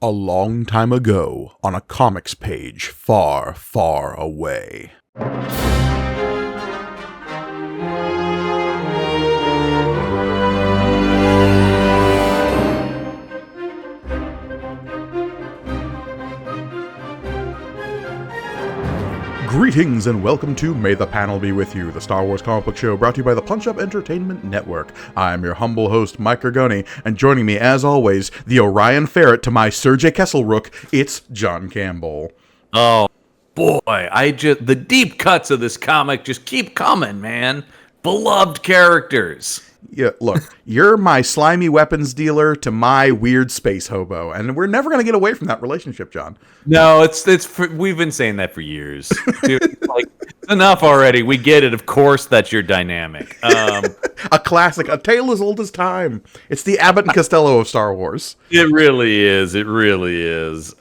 A long time ago, on a comics page far, far away. Greetings and welcome to May the Panel Be With You, the Star Wars comic book show brought to you by the Punch-Up Entertainment Network. I'm your humble host, Mike Gargoni, and joining me, as always, the Orion Ferret to my Sergei Kesselrook, it's John Campbell. Oh, boy, the deep cuts of this comic just keep coming, man. Beloved characters. Yeah, look, you're my slimy weapons dealer to my weird space hobo, and we're never going to get away from that relationship, John. No, we've been saying that for years. Dude, it's enough already. We get it. Of course, that's your dynamic. A classic, a tale as old as time. It's the Abbott and Costello of Star Wars. It really is. It really is.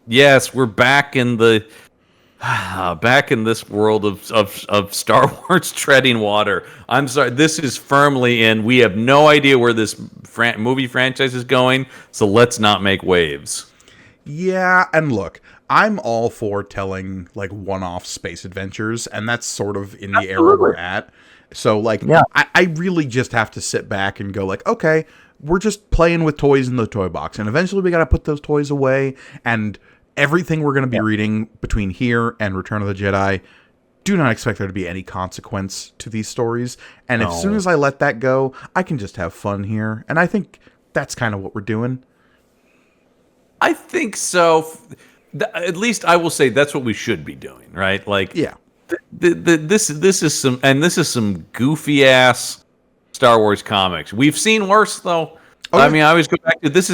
Yes, we're back in the back in this world of Star Wars treading water. I'm sorry, this is firmly in. We have no idea where this movie franchise is going, so let's not make waves. Yeah, and look, I'm all for telling like one-off space adventures, and that's sort of in the era we're at. So I really just have to sit back and go like, okay, we're just playing with toys in the toy box, and eventually we got to put those toys away. And everything we're going to be reading between here and Return of the Jedi, do not expect there to be any consequence to these stories. And as soon as I let that go, I can just have fun here. And I think that's kind of what we're doing. I think so. At least I will say that's what we should be doing, right? Like, yeah. This is some goofy ass Star Wars comics. We've seen worse though. Oh, I mean, I always go back to this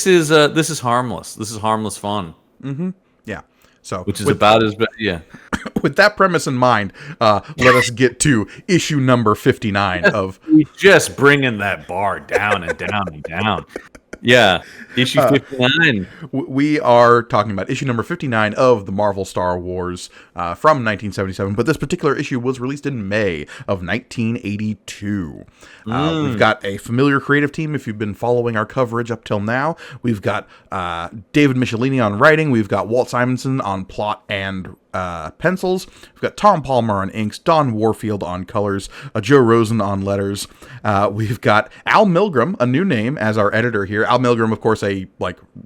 is harmless. This is harmless fun. Mm-hmm. Yeah. So, which is about as bad. Yeah. With that premise in mind, let us get to issue number 59 of. We just bringing that bar down and down and down. Yeah, issue 59. We are talking about issue number 59 of the Marvel Star Wars from 1977, but this particular issue was released in May of 1982. We've got a familiar creative team if you've been following our coverage up till now. We've got David Michelini on writing. We've got Walt Simonson on plot and pencils. We've got Tom Palmer on inks, Don Warfield on colors, Joe Rosen on letters. We've got Al Milgrom, a new name, as our editor here. Al Milgrom, of course, a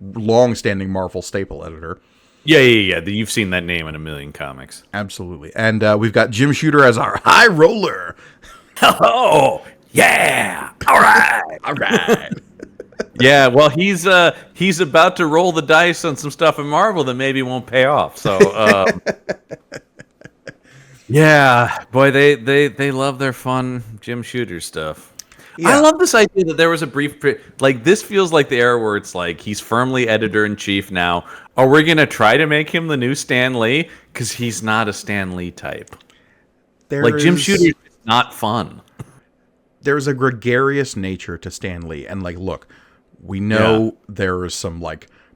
long-standing Marvel staple editor. Yeah. You've seen that name in a million comics. Absolutely. And we've got Jim Shooter as our high roller. Oh, yeah. All right. All right. Yeah, well, he's about to roll the dice on some stuff in Marvel that maybe won't pay off. So, yeah, boy, they love their fun Jim Shooter stuff. Yeah. I love this idea that there was a brief this feels like the era where it's like he's firmly editor-in-chief now. Are we gonna try to make him the new Stan Lee? Because he's not a Stan Lee type. Jim Shooter is not fun. There's a gregarious nature to Stan Lee, and look. We know there is some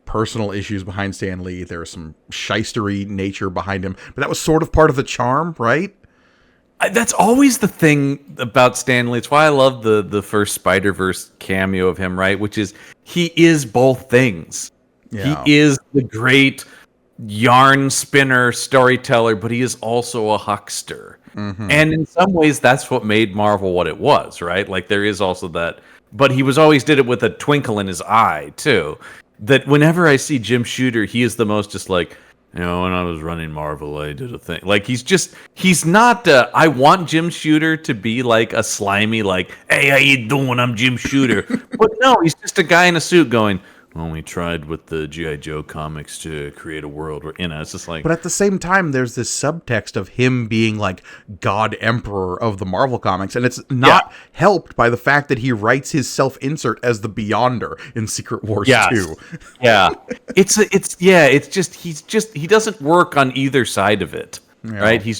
personal issues behind Stan Lee. There's some shystery nature behind him, but that was sort of part of the charm, right? That's always the thing about Stan Lee. It's why I love the first Spider-Verse cameo of him, right? Which is he is both things. Yeah. He is the great yarn spinner, storyteller, but he is also a huckster. Mm-hmm. And in some ways, that's what made Marvel what it was, right? There is also that. But he always did it with a twinkle in his eye, too. That whenever I see Jim Shooter, he is the most just when I was running Marvel, I did a thing. He's not, I want Jim Shooter to be a slimy, hey, how you doing? I'm Jim Shooter. But no, he's just a guy in a suit going, well, we tried with the G.I. Joe comics to create a world where, it's just But at the same time, there's this subtext of him being God Emperor of the Marvel comics, and it's not helped by the fact that he writes his self-insert as the Beyonder in Secret Wars 2. Yeah. He doesn't work on either side of it, right? He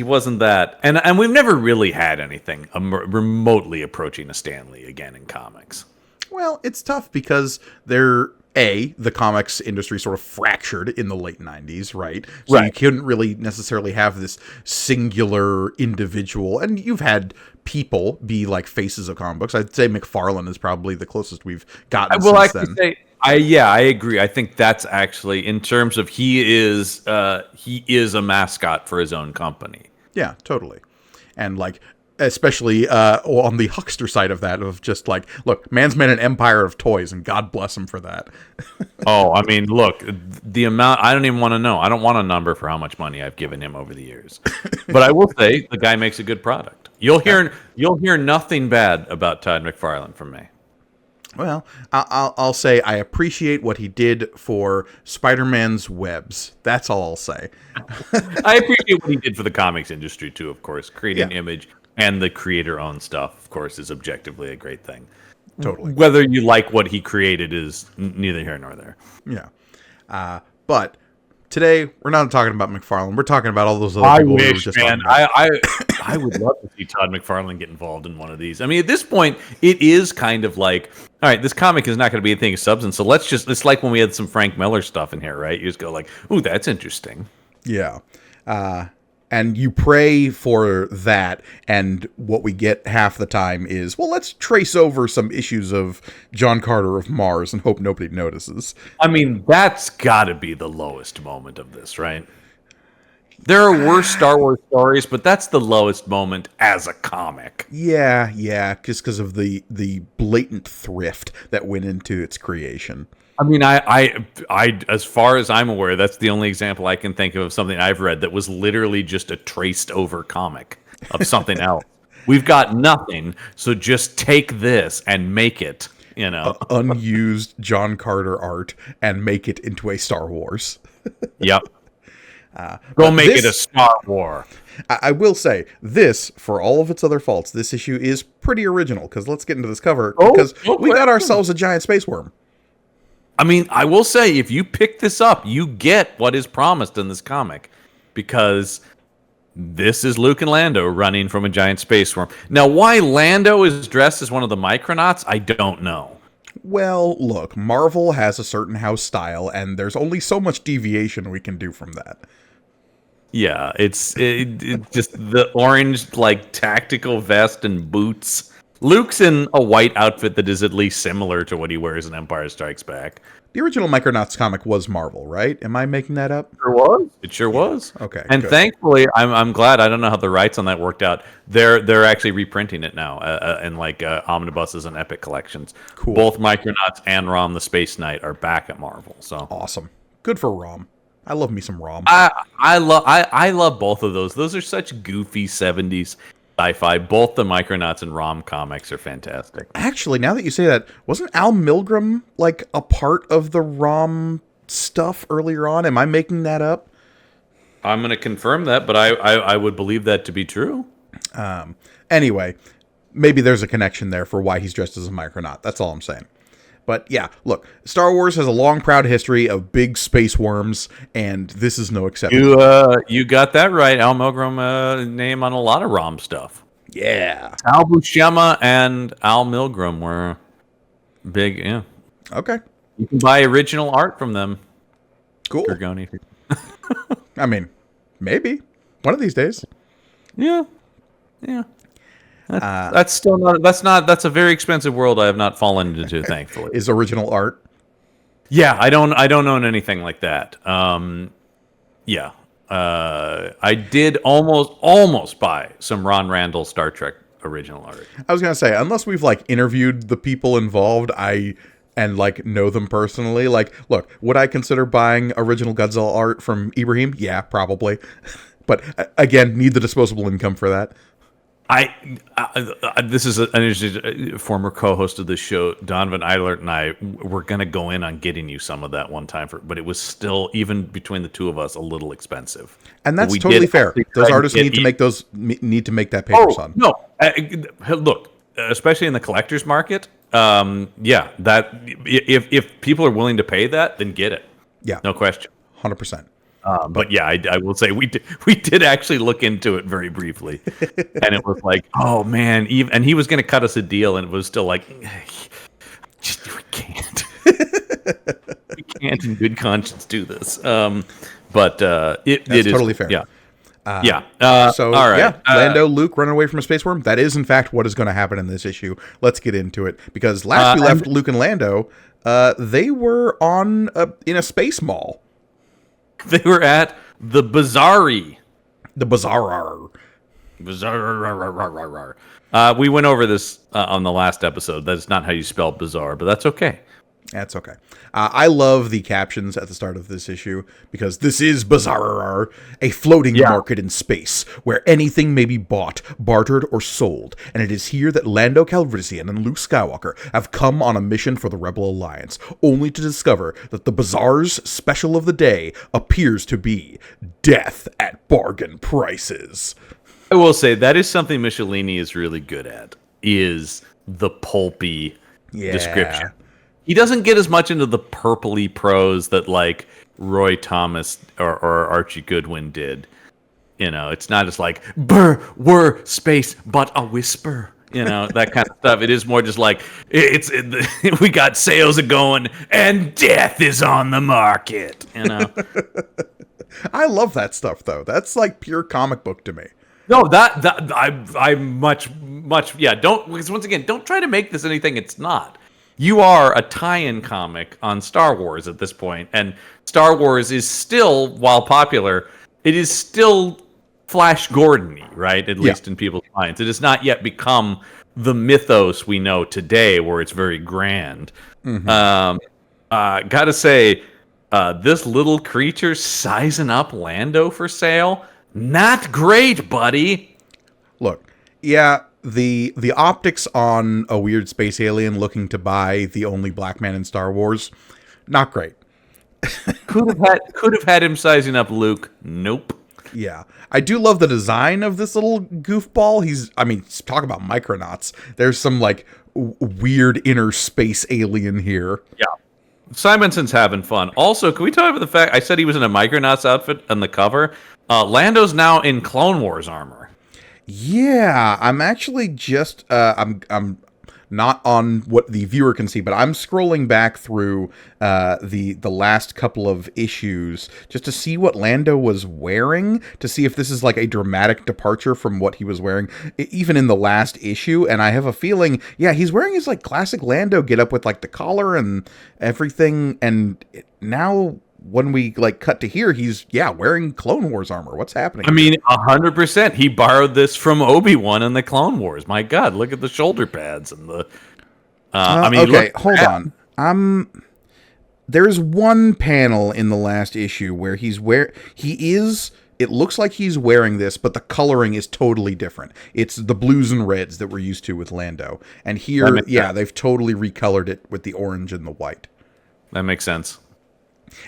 wasn't that. And we've never really had anything remotely approaching a Stan Lee again in comics. Well, it's tough because there the comics industry sort of fractured in the late 90s, right? So Right. you couldn't really necessarily have this singular individual, and you've had people be like faces of comic books. I'd say McFarlane is probably the closest we've gotten Well, since actually then. say, I agree. I think that's actually, in terms of he is a mascot for his own company. Yeah, totally. And like, especially on the huckster side of that, of just like, look, man's made an empire of toys, and God bless him for that. Oh, I mean, look, the amount, I don't even want to know. I don't want a number for how much money I've given him over the years. But I will say the guy makes a good product. You'll hear nothing bad about Todd McFarlane from me. Well, I'll say I appreciate what he did for Spider-Man's webs. That's all I'll say. I appreciate what he did for the comics industry too, of course. Creating Yeah. Image and the creator-owned stuff, of course, is objectively a great thing. Totally. Whether you like what he created is neither here nor there. Yeah. But today, we're not talking about McFarlane. We're talking about all those other people we were just talking about. I would love to see Todd McFarlane get involved in one of these. I mean, at this point, it is kind of like, all right, this comic is not going to be a thing of substance, so it's like when we had some Frank Miller stuff in here, right? You just go like, ooh, that's interesting. Yeah. And you pray for that, and what we get half the time is, well, let's trace over some issues of John Carter of Mars and hope nobody notices. I mean, that's got to be the lowest moment of this, right? There are worse Star Wars stories, but that's the lowest moment as a comic. Yeah, just because of the blatant thrift that went into its creation. I mean, I, as far as I'm aware, that's the only example I can think of something I've read that was literally just a traced over comic of something else. We've got nothing, so just take this and make it, Unused John Carter art and make it into a Star Wars. Yep. Go make it a Star War. I will say, this, for all of its other faults, this issue is pretty original, because let's get into this cover, because we got ourselves a giant space worm. I mean, I will say, if you pick this up, you get what is promised in this comic, because this is Luke and Lando running from a giant space worm. Now, why Lando is dressed as one of the Micronauts, I don't know. Well, look, Marvel has a certain house style, and there's only so much deviation we can do from that. Yeah, it's just the orange, like, tactical vest and boots. Luke's in a white outfit that is at least similar to what he wears in Empire Strikes Back. The original Micronauts comic was Marvel, right? Am I making that up? It sure was. Okay. And good. thankfully, I'm glad. I don't know how the rights on that worked out. They're actually reprinting it now in like omnibuses and epic collections. Cool. Both Micronauts and Rom the Space Knight are back at Marvel. So Awesome. Good for Rom. I love me some Rom. I love both of those. Those are such goofy 70s sci-fi. Both the Micronauts and Rom comics are fantastic. Actually, now that you say that, wasn't Al Milgrom like a part of the Rom stuff earlier on? Am I making that up? I'm going to confirm that, but I would believe that to be true. Anyway, maybe there's a connection there for why he's dressed as a Micronaut. That's all I'm saying. But yeah, look, Star Wars has a long, proud history of big space worms, and this is no exception. You got that right. Al Milgrom name on a lot of ROM stuff. Yeah. Al Buscema and Al Milgrom were big. Yeah. Okay. You can buy original art from them. Cool. Gorgoni. I mean, maybe one of these days. Yeah. That's still not. That's a very expensive world I have not fallen into, thankfully. Is original art. Yeah, I don't own anything like that. Yeah. I did almost buy some Ron Randall Star Trek original art. I was gonna say, unless we've like interviewed the people involved, and like know them personally. Like, look, would I consider buying original Godzilla art from Ibrahim? Yeah, probably. But again, need the disposable income for that. This is an interesting former co-host of the show, Donovan Eilert, and I were going to go in on getting you some of that one time, but it was still, even between the two of us, a little expensive. And that's totally fair. Those artists need to make that paper, son. No, look, especially in the collector's market, yeah, that if people are willing to pay that, then get it. Yeah, no question, 100%. But yeah, I will say we did actually look into it very briefly, and it was like, oh man, and he was going to cut us a deal, and it was still like, just we can't. We can't in good conscience do this. But it is totally fair. Yeah. So all right. Lando, Luke running away from a space worm. That is, in fact, what is going to happen in this issue. Let's get into it, because last we left Luke and Lando, they were in a space mall. They were at the Bazaari. The Bazaar. We went over this on the last episode. That's not how you spell bizarre, but that's okay. That's okay. I love the captions at the start of this issue, because this is Bazaar, a floating market in space where anything may be bought, bartered, or sold. And it is here that Lando Calrissian and Luke Skywalker have come on a mission for the Rebel Alliance, only to discover that the Bazaar's special of the day appears to be death at bargain prices. I will say that is something Michelini is really good at, is the pulpy description. He doesn't get as much into the purpley prose that like Roy Thomas or Archie Goodwin did. You know, it's not as like "Brr, were space, but a whisper." You know, that kind of stuff. It is more just like we got sales going and death is on the market. You know, I love that stuff though. That's like pure comic book to me. No, I much don't, because once again, don't try to make this anything it's not. You are a tie-in comic on Star Wars at this point, and Star Wars is still, while popular, it is still Flash Gordon-y, right? At least in people's minds. It has not yet become the mythos we know today, where it's very grand. Mm-hmm. Gotta say, this little creature sizing up Lando for sale, not great, buddy. Look, the optics on a weird space alien looking to buy the only black man in Star Wars, not great. could have had him sizing up Luke. Nope. Yeah. I do love the design of this little goofball. Talk about Micronauts. There's some like weird inner space alien here. Yeah. Simonson's having fun. Also, can we talk about the fact I said he was in a Micronauts outfit on the cover? Lando's now in Clone Wars armor. Yeah, I'm actually just I'm not on what the viewer can see, but I'm scrolling back through the last couple of issues just to see what Lando was wearing, to see if this is like a dramatic departure from what he was wearing even in the last issue. And I have a feeling, he's wearing his like classic Lando getup with like the collar and everything. And now when we like cut to here, he's wearing Clone Wars armor. What's happening? I mean, 100%. He borrowed this from Obi-Wan in the Clone Wars. My God, look at the shoulder pads and the. Okay, hold on. There's one panel in the last issue where it looks like he's wearing this, but the coloring is totally different. It's the blues and reds that we're used to with Lando, and here, they've totally recolored it with the orange and the white. That makes sense.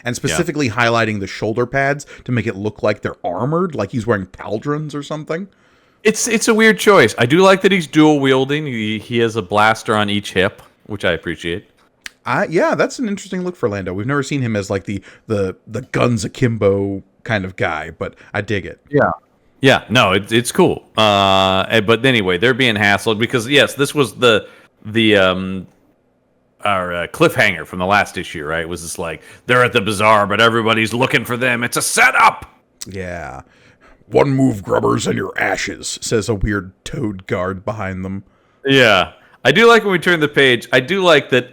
And specifically highlighting the shoulder pads to make it look like they're armored, like he's wearing pauldrons or something. It's a weird choice. I do like that he's dual wielding. He has a blaster on each hip, which I appreciate. That's an interesting look for Lando. We've never seen him as like the guns akimbo kind of guy, but I dig it. Yeah, no, it's cool. But anyway, they're being hassled because this was our cliffhanger from the last issue, right? It was just like, they're at the bazaar, but everybody's looking for them. It's a setup! Yeah. One move, grubbers, and your ashes, says a weird toad guard behind them. Yeah. I do like when we turn the page, I do like that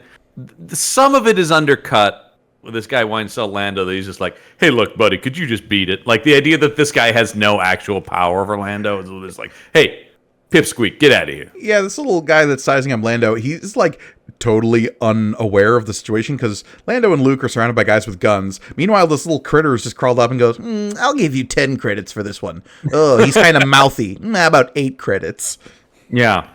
some of it is undercut with this guy wanting to sell Lando, that he's just like, hey, look, buddy, could you just beat it? Like, the idea that this guy has no actual power over Lando is just like, hey, Pipsqueak, get out of here. Yeah, this little guy that's sizing up Lando, he's like totally unaware of the situation, because Lando and Luke are surrounded by guys with guns. Meanwhile, this little critter has just crawled up and goes, I'll give you 10 credits for this one. Oh, he's kind of mouthy. About 8 credits. Yeah.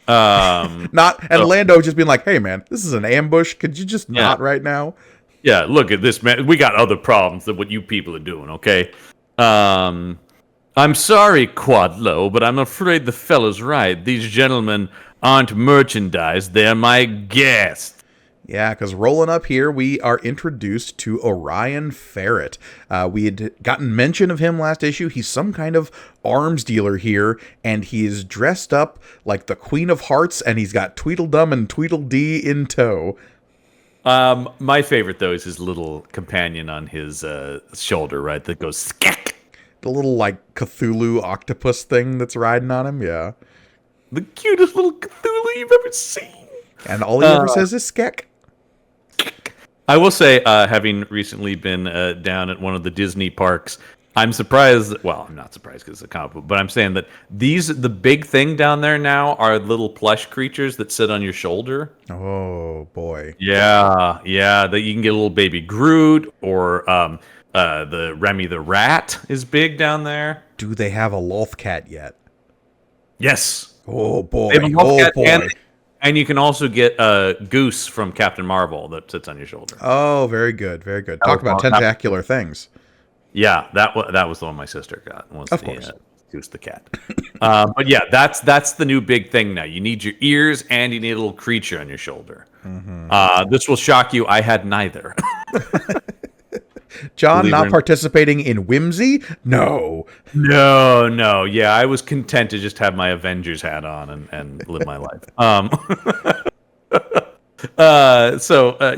Lando just being like, hey man, this is an ambush. Could you just not right now? Yeah, look at this, man. We got other problems than what you people are doing, okay? I'm sorry, Quadlo, but I'm afraid the fella's right. These gentlemen aren't merchandise. They're my guests. Yeah, because rolling up here, we are introduced to Orion Ferret. We had gotten mention of him last issue. He's some kind of arms dealer here, and he is dressed up like the Queen of Hearts, and he's got Tweedledum and Tweedledee in tow. My favorite though is his little companion on his shoulder, right? That goes skek. The little like Cthulhu octopus thing that's riding on him, yeah. The cutest little Cthulhu you've ever seen. And all he ever says is skek. I will say, having recently been down at one of the Disney parks, I'm surprised. Well, I'm not surprised because it's a comic book, but I'm saying that the big thing down there now are little plush creatures that sit on your shoulder. Oh boy. Yeah. That you can get a little baby Groot or the Remy the Rat is big down there. Do they have a Lothcat yet? Yes. Oh boy. They have a Lothcat, and you can also get Goose from Captain Marvel that sits on your shoulder. Oh, very good, very good. Talk about tentacular things. Yeah, that was the one my sister got. Of course. Goose the cat. But yeah, that's the new big thing now. You need your ears and you need a little creature on your shoulder. Mm-hmm. This will shock you. I had neither. John not participating in whimsy? No. Yeah, I was content to just have my Avengers hat on and live my life.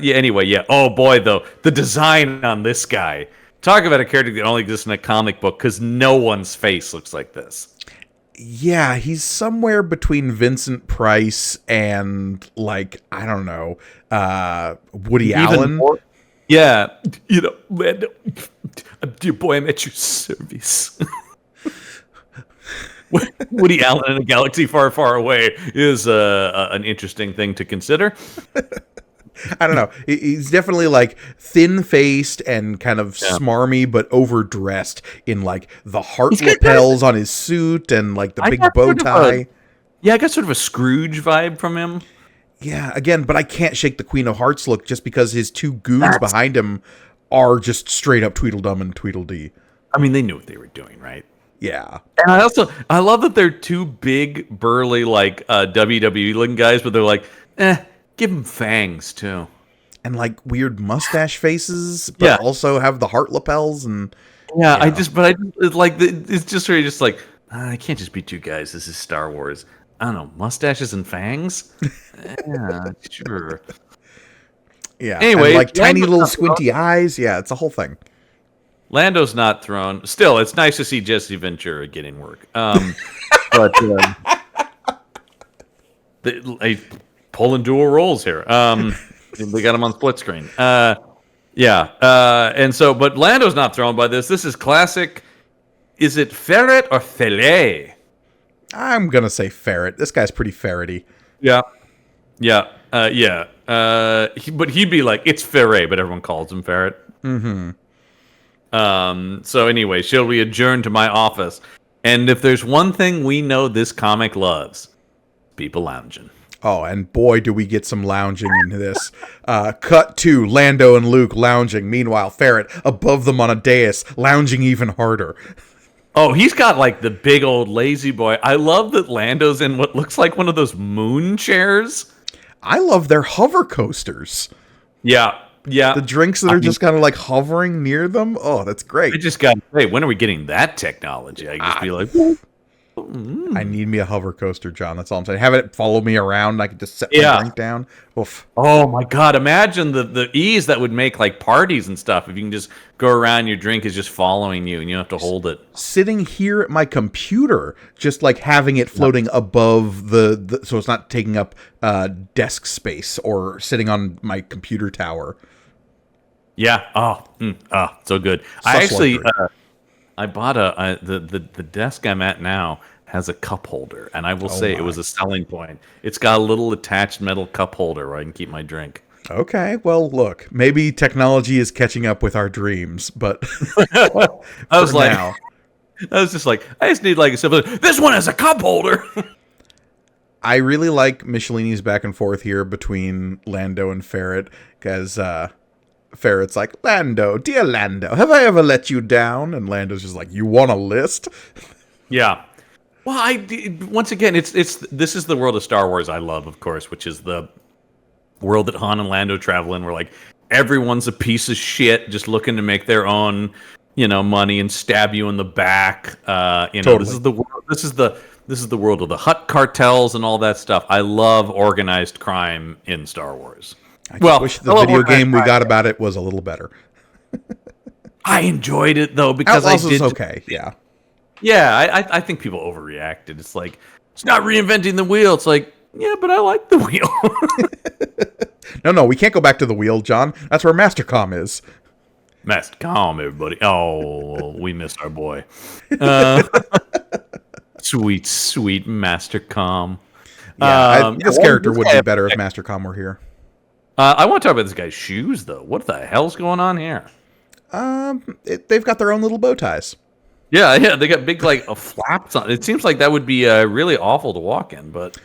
Anyway, yeah. Oh boy, though, the design on this guy. Talk about a character that only exists in a comic book because no one's face looks like this. Yeah, he's somewhere between Vincent Price and, like, I don't know, Woody Allen. More, yeah, Lando, dear boy, I'm at your service. Woody Allen in a galaxy far, far away is an interesting thing to consider. I don't know. He's definitely like thin-faced and kind of smarmy, but overdressed in like the heart lapels on his suit and like the big bow tie. I got sort of a Scrooge vibe from him. Yeah, again, but I can't shake the Queen of Hearts look just because his two goons behind him are just straight up Tweedledum and Tweedledee. I mean, they knew what they were doing, right? Yeah. And I love that they're two big, burly, like WWE looking guys, but they're like, give them fangs too, and like weird mustache faces, but also have the heart lapels and. Yeah, it's just really just like I can't just be two guys. This is Star Wars. I don't know, mustaches and fangs. Yeah, sure. Yeah. Anyway, like tiny little squinty eyes. Yeah, it's a whole thing. Lando's not thrown. Still, it's nice to see Jesse Ventura getting work. But pulling dual roles here. They got him on split screen. And so, but Lando's not thrown by this. This is classic. Is it ferret or filet? I'm gonna say ferret. This guy's pretty ferrety. But he'd be like, it's ferret, but everyone calls him ferret. Mm-hmm. So anyway, shall we adjourn to my office? And if there's one thing we know this comic loves, people lounging. Oh, and boy, do we get some lounging into this. Cut to Lando and Luke lounging. Meanwhile, Ferret above them on a dais, lounging even harder. Oh, he's got like the big old lazy boy. I love that Lando's in what looks like one of those moon chairs. I love their hover coasters. Yeah. The drinks that are just kind of like hovering near them. Oh, that's great. I just got to say, when are we getting that technology? I just be like... I need me a hover coaster, John. That's all I'm saying. Have it follow me around. I can just set my drink down. Oof. Oh my God! Imagine the ease that would make like parties and stuff. If you can just go around, your drink is just following you, and you don't have to hold it. Sitting here at my computer, just like having it floating above the so it's not taking up desk space or sitting on my computer tower. Yeah. So good. I bought the desk I'm at now has a cup holder, and I will say it was a selling point. It's got a little attached metal cup holder where I can keep my drink. Okay, well, look, maybe technology is catching up with our dreams, but I was just like, I just need like a simple. This one has a cup holder. I really like Michelini's back and forth here between Lando and Ferret because. Ferret's like, Lando, dear Lando, have I ever let you down? And Lando's just like, you want a list? Yeah. Well, once again, this is the world of Star Wars I love, of course, which is the world that Han and Lando travel in, where like everyone's a piece of shit, just looking to make their own, money and stab you in the back. Totally. This is the world. This is the world of the Hutt cartels and all that stuff. I love organized crime in Star Wars. I just wish the I love video Organized game we Crime. got about it was a little better. I enjoyed it though because Outlaws I is did. okay, yeah. Yeah, I think people overreacted. It's like it's not reinventing the wheel. It's like yeah, but I like the wheel. No, we can't go back to the wheel, John. That's where Mastercom is. Master calm, everybody. Oh, we miss our boy. Uh, sweet Master Calm. Yeah, this character would be better if I Mastercom were here. want to talk about this guy's shoes, though. What the hell's going on here? They've got their own little bow ties. Yeah, they got big flaps on. It seems like that would be really awful to walk in, but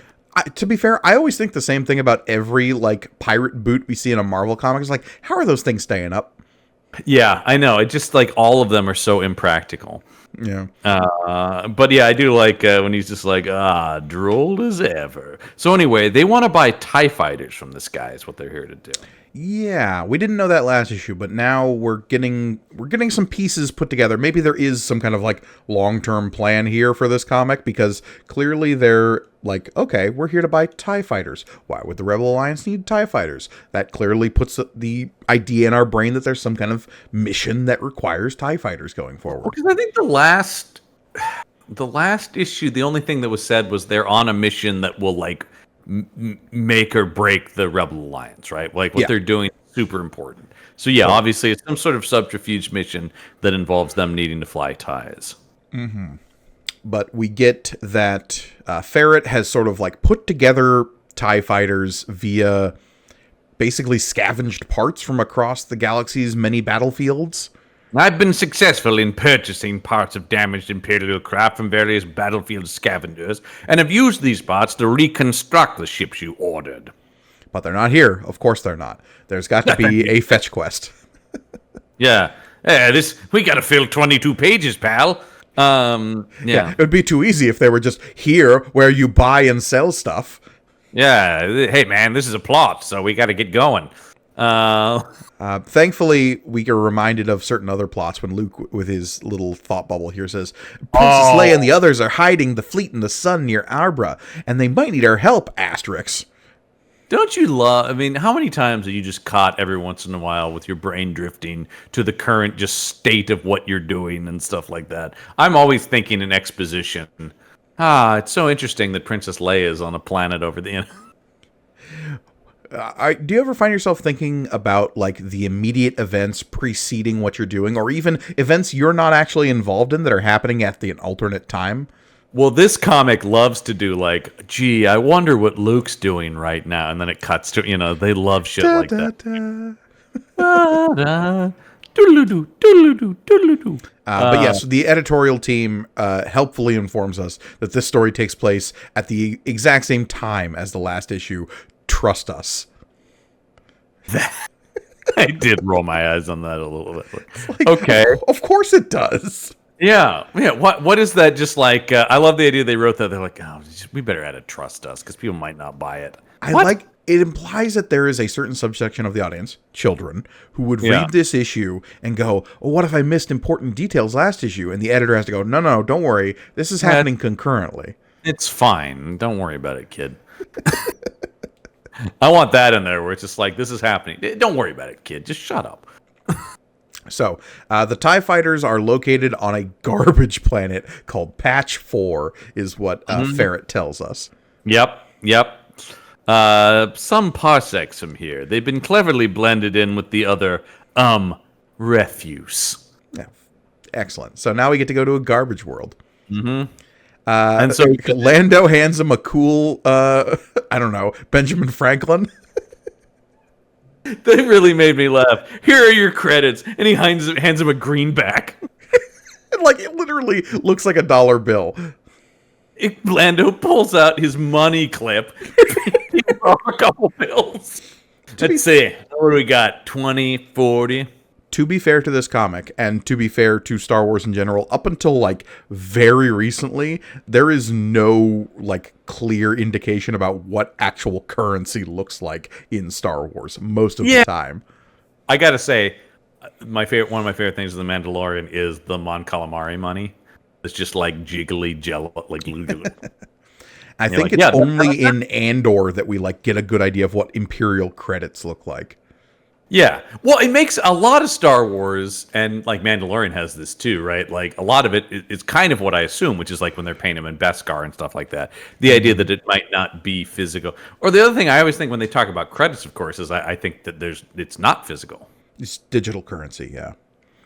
To be fair, I always think the same thing about every pirate boot we see in a Marvel comic. It's like, how are those things staying up? yeah, I know. It just all of them are so impractical. Yeah. But yeah, I do like when he's just droll as ever. So anyway, they want to buy TIE fighters from this guy is what they're here to do. Yeah, we didn't know that last issue, but now we're getting some pieces put together. Maybe there is some kind of long-term plan here for this comic, because clearly they're okay, we're here to buy TIE fighters. Why would the Rebel Alliance need TIE fighters? That clearly puts the idea in our brain that there's some kind of mission that requires TIE fighters going forward. Because I think the last issue, the only thing that was said was they're on a mission that will make or break the Rebel Alliance, right? What they're doing is super important. So yeah, obviously it's some sort of subterfuge mission that involves them needing to fly TIEs. Mm-hmm. But we get that Ferret has sort of put together TIE fighters via basically scavenged parts from across the galaxy's many battlefields. I've been successful in purchasing parts of damaged Imperial craft from various battlefield scavengers, and have used these parts to reconstruct the ships you ordered. But they're not here. Of course they're not. There's got to be a fetch quest. Yeah. We gotta fill 22 pages, pal. Yeah. It would be too easy if they were just here where you buy and sell stuff. Yeah. Hey, man, this is a plot, so we gotta get going. Thankfully, we are reminded of certain other plots when Luke, with his little thought bubble here, says, Princess Leia and the others are hiding the fleet in the sun near Arbra, and they might need our help, Asterix. Don't you love... I mean, how many times are you just caught every once in a while with your brain drifting to the current just state of what you're doing and stuff like that? I'm always thinking in exposition. It's so interesting that Princess Leia is on a planet over the... Do you ever find yourself thinking about the immediate events preceding what you're doing, or even events you're not actually involved in that are happening at an alternate time? Well, this comic loves to do gee, I wonder what Luke's doing right now, and then it cuts to they love shit like that. But yes, the editorial team helpfully informs us that this story takes place at the exact same time as the last issue. Trust us. I did roll my eyes on that a little bit. Okay. Of course it does. Yeah. What is that? Just I love the idea they wrote that. They're we better add a trust us because people might not buy it. It implies that there is a certain subsection of the audience, children, who would read this issue and go, "Oh, what if I missed important details last issue?" And the editor has to go, "No, don't worry. This is happening concurrently. It's fine. Don't worry about it, kid." I want that in there where it's just this is happening. Don't worry about it, kid. Just shut up. So, the TIE fighters are located on a garbage planet called Patch 4, is what Ferret tells us. Yep. Some parsecs from here. They've been cleverly blended in with the other, refuse. Yeah. Excellent. So now we get to go to a garbage world. Mm-hmm. And so Lando hands him a cool, I don't know, Benjamin Franklin. They really made me laugh. Here are your credits. And he hands him a greenback. It literally looks like a dollar bill. Lando pulls out his money clip. He pulls a couple bills. Let's see. What do we got? 20, 40. To be fair to this comic, and to be fair to Star Wars in general, up until very recently, there is no clear indication about what actual currency looks like in Star Wars most of the time. I gotta say, one of my favorite things of The Mandalorian is the Mon Calamari money. It's just jiggly jello, I And you're think like, it's yeah, only in Andor that we like get a good idea of what Imperial credits look like. yeah. Well, it makes a lot of Star Wars, and like Mandalorian has this too, right? Like a lot of it is kind of what I assume, which is like when they're painting them in Beskar and stuff like that. The idea that it might not be physical. Or the other thing I always think when they talk about credits, of course, is I think that it's not physical. It's digital currency, yeah.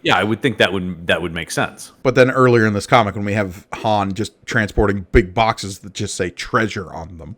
Yeah, I would think that would make sense. But then earlier in this comic, when we have Han just transporting big boxes that just say treasure on them.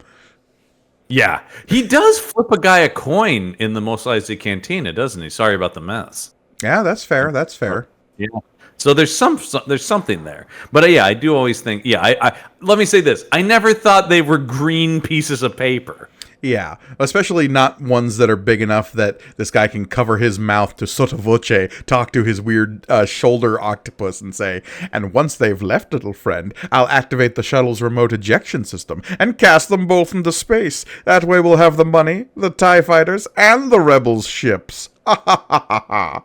Yeah, he does flip a guy a coin in the Mos Eisley Cantina, doesn't he? Sorry about the mess. Yeah, that's fair. That's fair. Yeah. So there's something there. But yeah, I do always think. Yeah, I let me say this. I never thought they were green pieces of paper. Yeah, especially not ones that are big enough that this guy can cover his mouth to sotto voce, talk to his weird shoulder octopus and say, and once they've left, little friend, I'll activate the shuttle's remote ejection system and cast them both into space. That way we'll have the money, the TIE fighters, and the rebels' ships. Ha ha ha ha ha.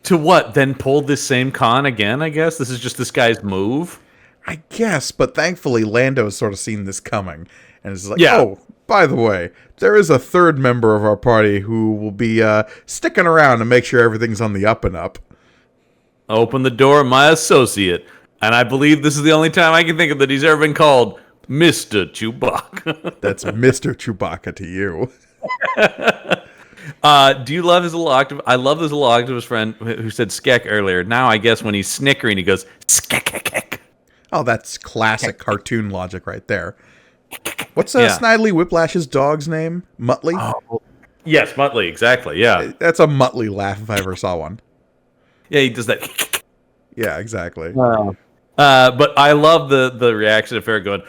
To what? Then pull this same con again, I guess? This is just this guy's move? I guess, but thankfully Lando has sort of seen this coming. And is like, Yeah. oh, by the way, there is a third member of our party who will be sticking around to make sure everything's on the up and up. Open the door, my associate. And I believe this is the only time I can think of that he's ever been called Mr. Chewbacca. That's Mr. Chewbacca to you. Do you love his little octopus? I love this little octopus friend who said skek earlier. Now I guess when he's snickering, he goes skek. Oh, that's classic cartoon logic right there. What's Snidely Whiplash's dog's name? Muttley? Oh, yes, Muttley, exactly, yeah. That's a Muttley laugh if I ever saw one. Yeah, he does that. Yeah, exactly. But I love the reaction of Farrah going,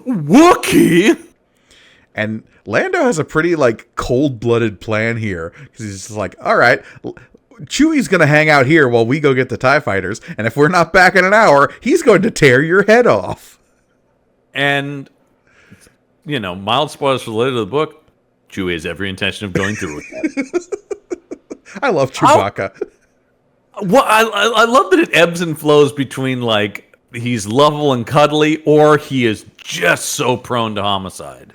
Wookiee? And Lando has a pretty, like, cold-blooded plan here. Because he's just like, all right, Chewie's going to hang out here while we go get the TIE fighters. And if we're not back in an hour, he's going to tear your head off. And, you know, mild spoilers related to the book, Chewie has every intention of going through with that. I love Chewbacca. Well, I love that it ebbs and flows between, like, he's lovable and cuddly, or he is just so prone to homicide.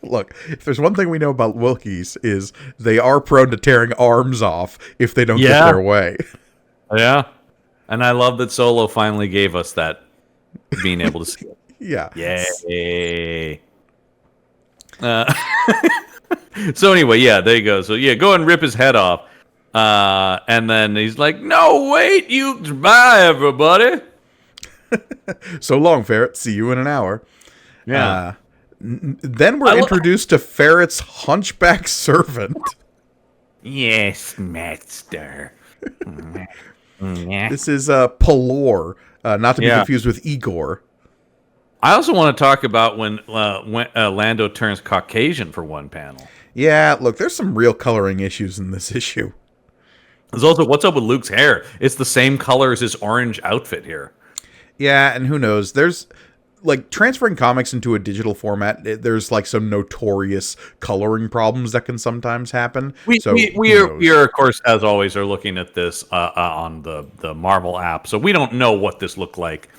Look, if there's one thing we know about Wookiees is they are prone to tearing arms off if they don't get their way. Yeah. And I love that Solo finally gave us that, being able to see it. Yeah. Yay. So anyway, yeah, there you go. So yeah, go and rip his head off. And then he's like, no, wait, bye, everybody. So long, Ferret. See you in an hour. Yeah. Then we're introduced to Ferret's hunchback servant. Yes, master. This is Pelor, not to be confused with Igor. I also want to talk about when Lando turns Caucasian for one panel. Yeah, look, there's some real coloring issues in this issue. There's also, what's up with Luke's hair? It's the same color as his orange outfit here. Yeah, and who knows? There's, like, transferring comics into a digital format, there's, like, some notorious coloring problems that can sometimes happen. We are, of course, as always, are looking at this on the Marvel app, so we don't know what this looked like.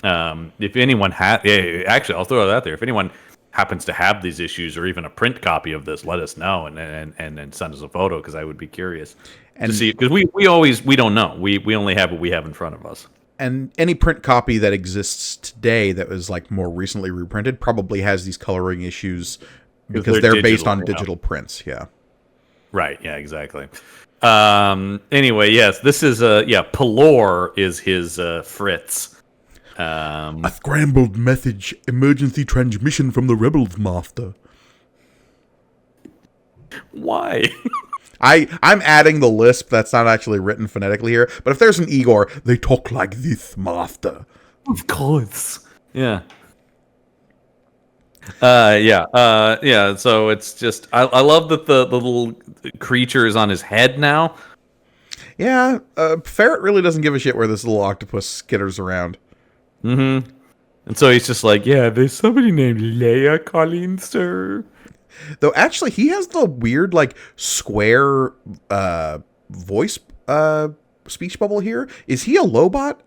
If anyone actually, I'll throw it out there. If anyone happens to have these issues or even a print copy of this, let us know and send us a photo, because I would be curious to see, because we don't know. We only have what we have in front of us. And any print copy that exists today that was like more recently reprinted probably has these coloring issues because they're based on digital prints. Yeah. Right. Yeah, exactly. Anyway, yes, this is Pelor is his Fritz. A scrambled message, emergency transmission from the Rebels Master. Why? I'm adding the lisp that's not actually written phonetically here, but if there's an Igor, they talk like this, Master. Of course. Yeah. Yeah. So it's just, I love that the little creature is on his head now. Yeah. Ferret really doesn't give a shit where this little octopus skitters around. Mm-hmm. And so he's just like, yeah, there's somebody named Leia calling, sir. Though actually, he has the weird, like, square voice speech bubble here. Is he a Lobot?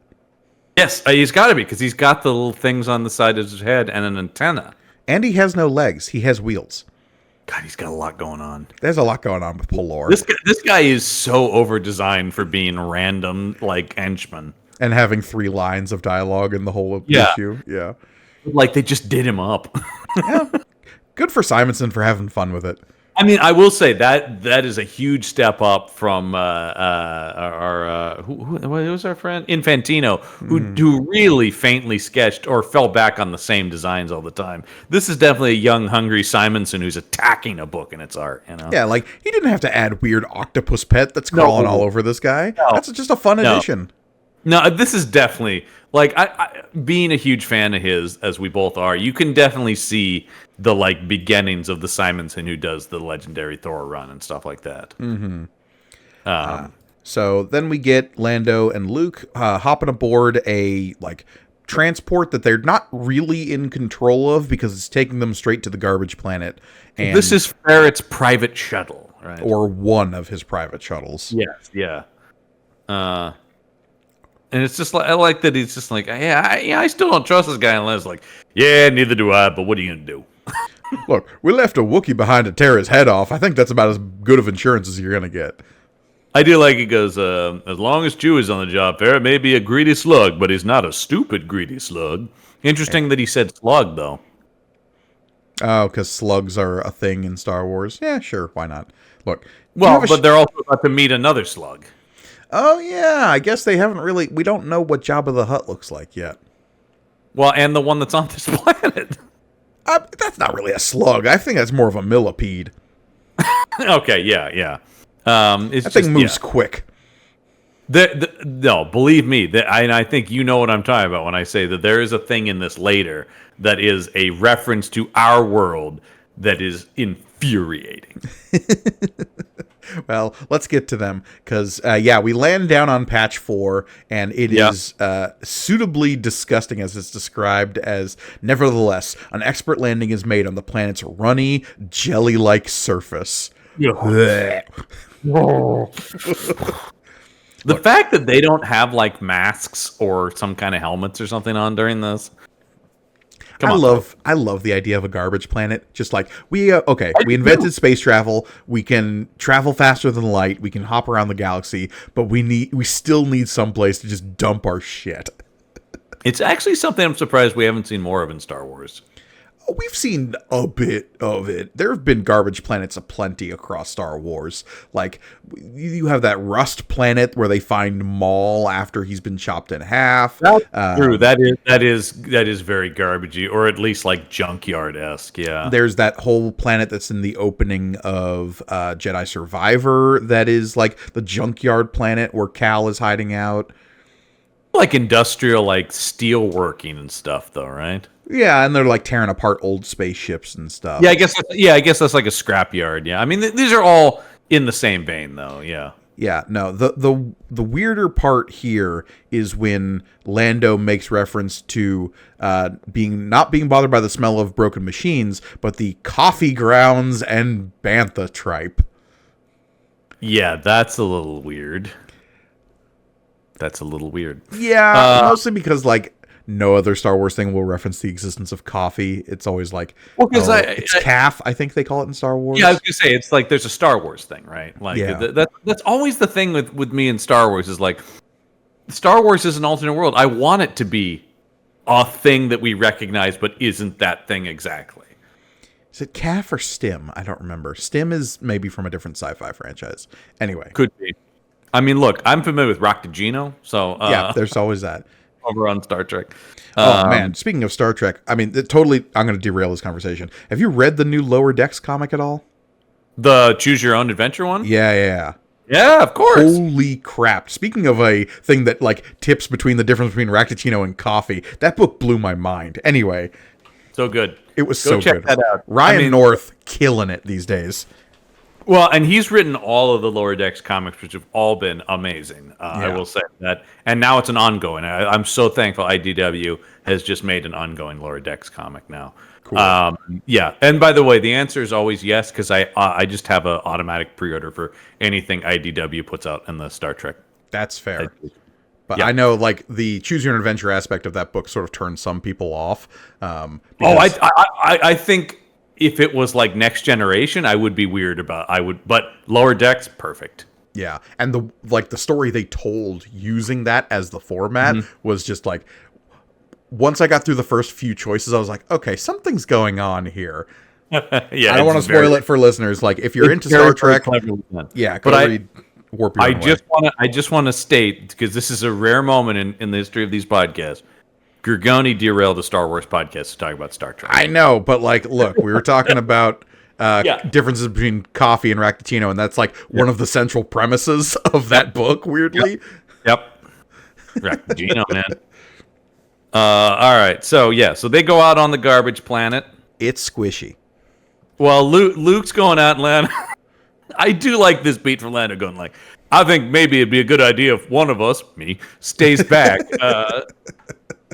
Yes, he's got to be because he's got the little things on the side of his head and an antenna. And he has no legs. He has wheels. God, he's got a lot going on. There's a lot going on with Polor. This guy is so over designed for being random like henchman. And having 3 lines of dialogue in the whole issue. Yeah. Like they just did him up. Yeah. Good for Simonson for having fun with it. I mean, I will say that is a huge step up from who was our friend Infantino, who really faintly sketched or fell back on the same designs all the time. This is definitely a young, hungry Simonson who's attacking a book and its art. You know? Yeah, like he didn't have to add weird octopus pet that's crawling all over this guy. No. That's just a fun addition. No, this is definitely like I being a huge fan of his, as we both are. You can definitely see the like beginnings of the Simonson who does the legendary Thor run and stuff like that. Mm-hmm. So then we get Lando and Luke hopping aboard a like transport that they're not really in control of because it's taking them straight to the garbage planet. And this is Ferret's private shuttle, right? Or one of his private shuttles. Yes, yeah. And it's just like I like that he's just like, I still don't trust this guy unless like, yeah, neither do I. But what are you gonna do? Look, we left a Wookiee behind to tear his head off. I think that's about as good of insurance as you're gonna get. I do like he goes, as long as Chew is on the job, Ferret may be a greedy slug, but he's not a stupid greedy slug. Interesting that he said slug though. Oh, because slugs are a thing in Star Wars. Yeah, sure, why not? Look, well, but they're also about to meet another slug. Oh, yeah, I guess they haven't really... We don't know what Jabba the Hutt looks like yet. Well, and the one that's on this planet. That's not really a slug. I think that's more of a millipede. Okay, yeah. That thing moves quick. No, believe me, I think you know what I'm talking about when I say that there is a thing in this later that is a reference to our world that is infuriating. Well, let's get to them because, we land down on Patch 4, and it is suitably disgusting as it's described as, nevertheless, an expert landing is made on the planet's runny, jelly-like surface. The fact that they don't have, like, masks or some kind of helmets or something on during this. I love the idea of a garbage planet. Just like we invented space travel. We can travel faster than light. We can hop around the galaxy, but we still need some place to just dump our shit. It's actually something I'm surprised we haven't seen more of in Star Wars. We've seen a bit of it. There have been garbage planets aplenty across Star Wars. Like, you have that Rust planet where they find Maul after he's been chopped in half. That's true. That is very garbagey, or at least like junkyard-esque, yeah. There's that whole planet that's in the opening of Jedi Survivor that is like the junkyard planet where Cal is hiding out. Like industrial, like steel working and stuff, though, right? Yeah, and they're like tearing apart old spaceships and stuff. Yeah, I guess that's like a scrapyard. Yeah, I mean these are all in the same vein, though. Yeah. Yeah. No, the weirder part here is when Lando makes reference to not being bothered by the smell of broken machines, but the coffee grounds and bantha tripe. Yeah, that's a little weird. Yeah, mostly because like no other Star Wars thing will reference the existence of coffee. It's always like, it's calf, I think they call it in Star Wars. Yeah, I was going to say, it's like there's a Star Wars thing, right? Like, that's always the thing with me in Star Wars is like, Star Wars is an alternate world. I want it to be a thing that we recognize, but isn't that thing exactly. Is it calf or stim? I don't remember. Stim is maybe from a different sci-fi franchise. Anyway. Could be. I mean, look, I'm familiar with Raktajino, so... yeah, there's always that. Over on Star Trek. Oh, man. Speaking of Star Trek, I mean, I'm going to derail this conversation. Have you read the new Lower Decks comic at all? The Choose Your Own Adventure one? Yeah. Yeah, of course. Holy crap. Speaking of a thing that, like, tips between the difference between Raktajino and coffee, that book blew my mind. Anyway. So good. It was so good. Go check that out. Ryan North killing it these days. Well, and he's written all of the Lower Decks comics, which have all been amazing. I will say that. And now it's an ongoing. I'm so thankful IDW has just made an ongoing Lower Decks comic now. Cool. Yeah. And by the way, the answer is always yes, because I just have an automatic pre-order for anything IDW puts out in the Star Trek. That's fair. But I know, like, the choose your own adventure aspect of that book sort of turned some people off. I think if it was like Next Generation, I would be weird about. But Lower Decks, perfect. Yeah, and the story they told using that as the format was just like, once I got through the first few choices, I was like, okay, something's going on here. Yeah, I don't want to spoil it for listeners. Like, if you're into Star Trek, yeah, read Warp Your Own Way. I just want to state, because this is a rare moment in the history of these podcasts, Gergoni derailed the Star Wars podcast to talk about Star Trek. I know, but like, look, we were talking about differences between coffee and Rakutino, and that's like one of the central premises of that book, weirdly. Yep. Rakutino, man. All right, so they go out on the garbage planet. It's squishy. Well, Luke's going out and Lando. I do like this beat from Lando going like, I think maybe it'd be a good idea if one of us, me, stays back.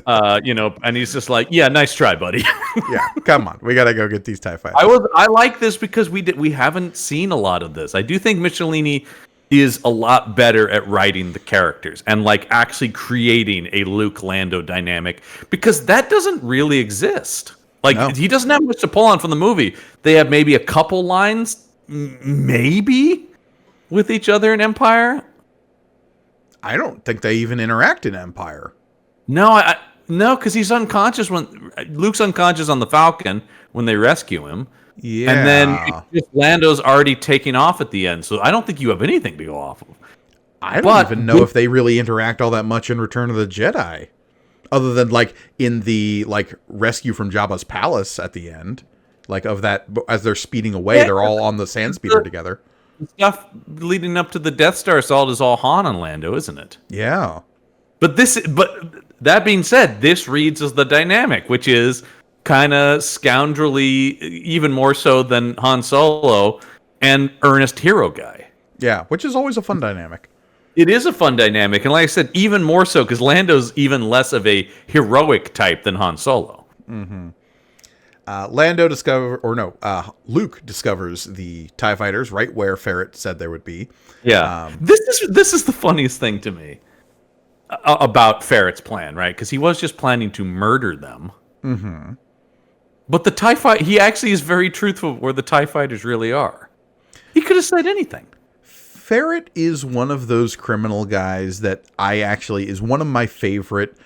And he's just like, yeah, nice try, buddy. Yeah, come on, we gotta go get these TIE fighters. I like this because we haven't seen a lot of this. I do think Michelini is a lot better at writing the characters and like actually creating a Luke Lando dynamic, because that doesn't really exist. Like, he doesn't have much to pull on from the movie. They have maybe a couple lines, maybe, with each other in Empire. I don't think they even interact in Empire. No, no, because he's unconscious when Luke's unconscious on the Falcon when they rescue him. Yeah, and then Lando's already taking off at the end, so I don't think you have anything to go off of. I don't even know if they really interact all that much in Return of the Jedi. Other than, like, in the, like, rescue from Jabba's palace at the end. Like, of that, as they're speeding away, they're all on the sand speeder together. Stuff leading up to the Death Star assault is all Han and Lando, isn't it? Yeah. But that being said, this reads as the dynamic, which is kind of scoundrelly, even more so than Han Solo, and earnest hero guy. Yeah, which is always a fun dynamic. It is a fun dynamic, and like I said, even more so because Lando's even less of a heroic type than Han Solo. Mm-hmm. Luke discovers the TIE fighters right where Ferret said there would be. Yeah, this is the funniest thing to me about Ferret's plan, right? Because he was just planning to murder them. Mm-hmm. But the TIE fight, he actually is very truthful where the TIE fighters really are. He could have said anything. Ferret is one of those criminal guys that is one of my favorite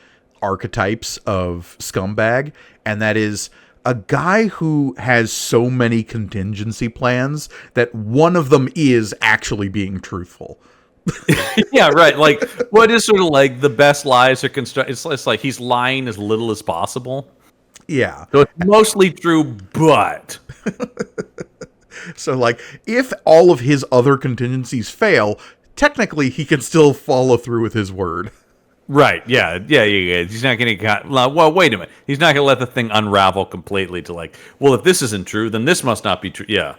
archetypes of scumbag, and that is a guy who has so many contingency plans that one of them is actually being truthful. Yeah, right. Like, what is sort of like the best lies are constructed? It's like he's lying as little as possible. Yeah. So it's mostly true, but... So, like, if all of his other contingencies fail, technically he can still follow through with his word. Right, yeah. He's not going to... Well, wait a minute. He's not going to let the thing unravel completely to like, well, if this isn't true, then this must not be true. Yeah.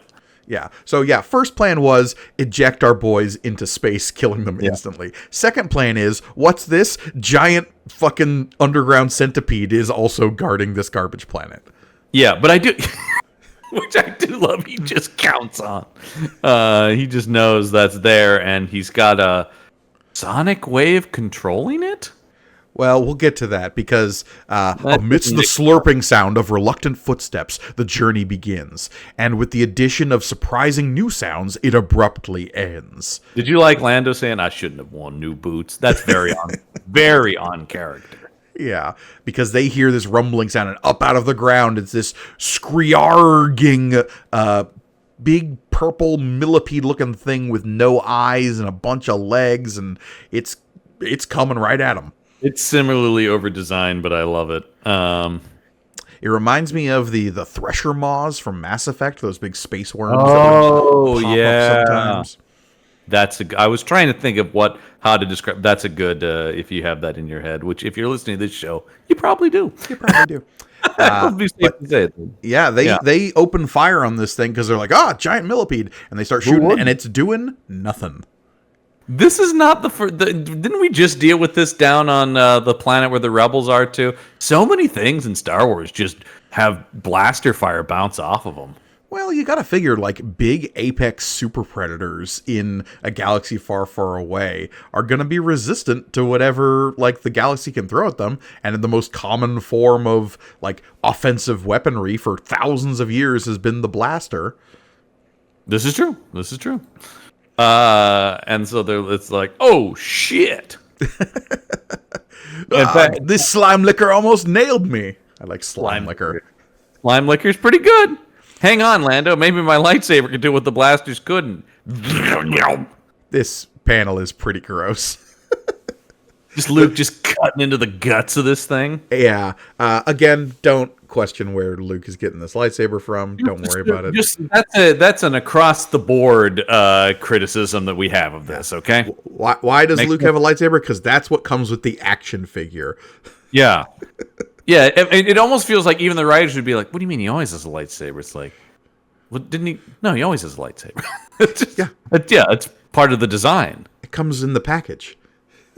Yeah. So, yeah, first plan was eject our boys into space, killing them instantly. Second plan is, what's this? Giant fucking underground centipede is also guarding this garbage planet. Yeah, but I do... Which I do love. He just counts on. He just knows that's there, and he's got a sonic way of controlling it? Well, we'll get to that, because amidst the slurping sound of reluctant footsteps, the journey begins. And with the addition of surprising new sounds, it abruptly ends. Did you like Lando saying, I shouldn't have worn new boots? That's very on character. Yeah, because they hear this rumbling sound, and up out of the ground, it's this screarging, big purple millipede-looking thing with no eyes and a bunch of legs, and it's coming right at them. It's similarly over-designed, but I love it. It reminds me of the Thresher Maws from Mass Effect, those big space worms. Oh, that pop yeah. up sometimes. I was trying to think of how to describe. That's a good if you have that in your head. Which, if you're listening to this show, you probably do. You probably do. Be safe to say it. Yeah, they open fire on this thing because they're like, giant millipede, and they start shooting, and it's doing nothing. This is not the first. Didn't we just deal with this down on the planet where the rebels are too? So many things in Star Wars just have blaster fire bounce off of them. Well, you gotta figure, like, big apex super predators in a galaxy far, far away are gonna be resistant to whatever, like, the galaxy can throw at them, and the most common form of, like, offensive weaponry for thousands of years has been the blaster. This is true. And so it's like, oh, shit. In fact, this slime liquor almost nailed me. I like slime liquor. Slime liquor's pretty good. Hang on, Lando. Maybe my lightsaber can do what the blasters couldn't. This panel is pretty gross. Just Luke just cutting into the guts of this thing. Yeah. Again, don't question where Luke is getting this lightsaber from. Don't worry about it. That's an across the board criticism that we have of this. Okay. Why does Luke have a lightsaber? Because that's what comes with the action figure. Yeah. Yeah, it almost feels like even the writers would be like, "What do you mean he always has a lightsaber?" It's like, "What didn't he? No, he always has a lightsaber." It's part of the design. It comes in the package.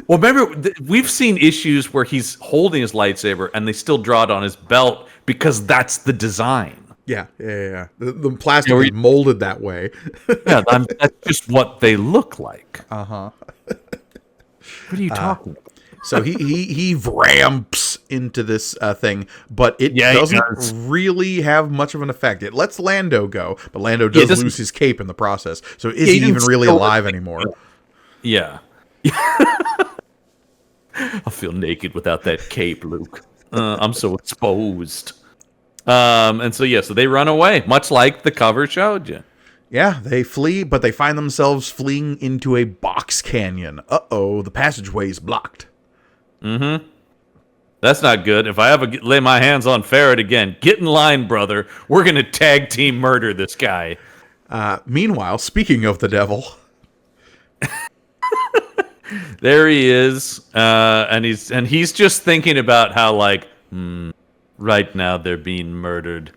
Well, remember, we've seen issues where he's holding his lightsaber and they still draw it on his belt because that's the design. Yeah. The plastic is molded that way. That's just what they look like. Uh-huh. What are you talking about? So he ramps into this thing, but it doesn't really have much of an effect. It lets Lando go, but Lando does lose his cape in the process. So is he even really alive anymore? Yeah. I'll feel naked without that cape, Luke. I'm so exposed. So they run away, much like the cover showed you. Yeah, they flee, but they find themselves fleeing into a box canyon. Uh-oh, the passageway is blocked. Mm-hmm. That's not good. If I ever lay my hands on Ferret again, get in line, brother. We're going to tag team murder this guy. Meanwhile, speaking of the devil... There he is, and he's just thinking about how, like, right now they're being murdered.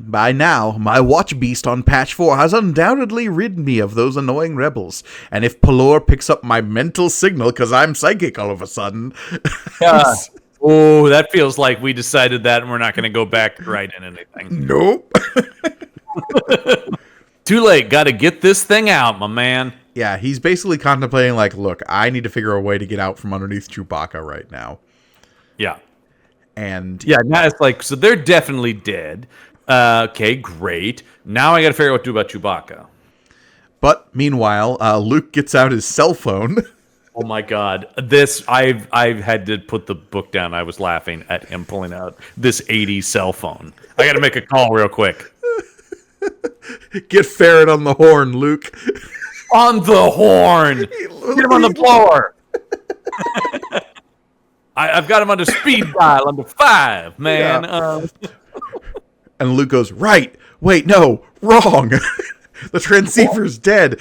By now, my watch beast on patch 4 has undoubtedly rid me of those annoying rebels. And if Pelor picks up my mental signal because I'm psychic all of a sudden... Oh, that feels like we decided that and we're not going to go back to write in anything. Nope. Too late. Got to get this thing out, my man. Yeah, he's basically contemplating, like, look, I need to figure a way to get out from underneath Chewbacca right now. Yeah. And... yeah, now it's like, so they're definitely dead. Okay, great. Now I got to figure out what to do about Chewbacca. But meanwhile, Luke gets out his cell phone. Oh my God! I've had to put the book down. I was laughing at him pulling out this 80s cell phone. I got to make a call real quick. Get Ferret on the horn, Luke. On the horn. Get him on the blower. I've got him under speed dial under 5, man. Yeah. And Luke goes, right. Wait, no, wrong. The transceiver's dead.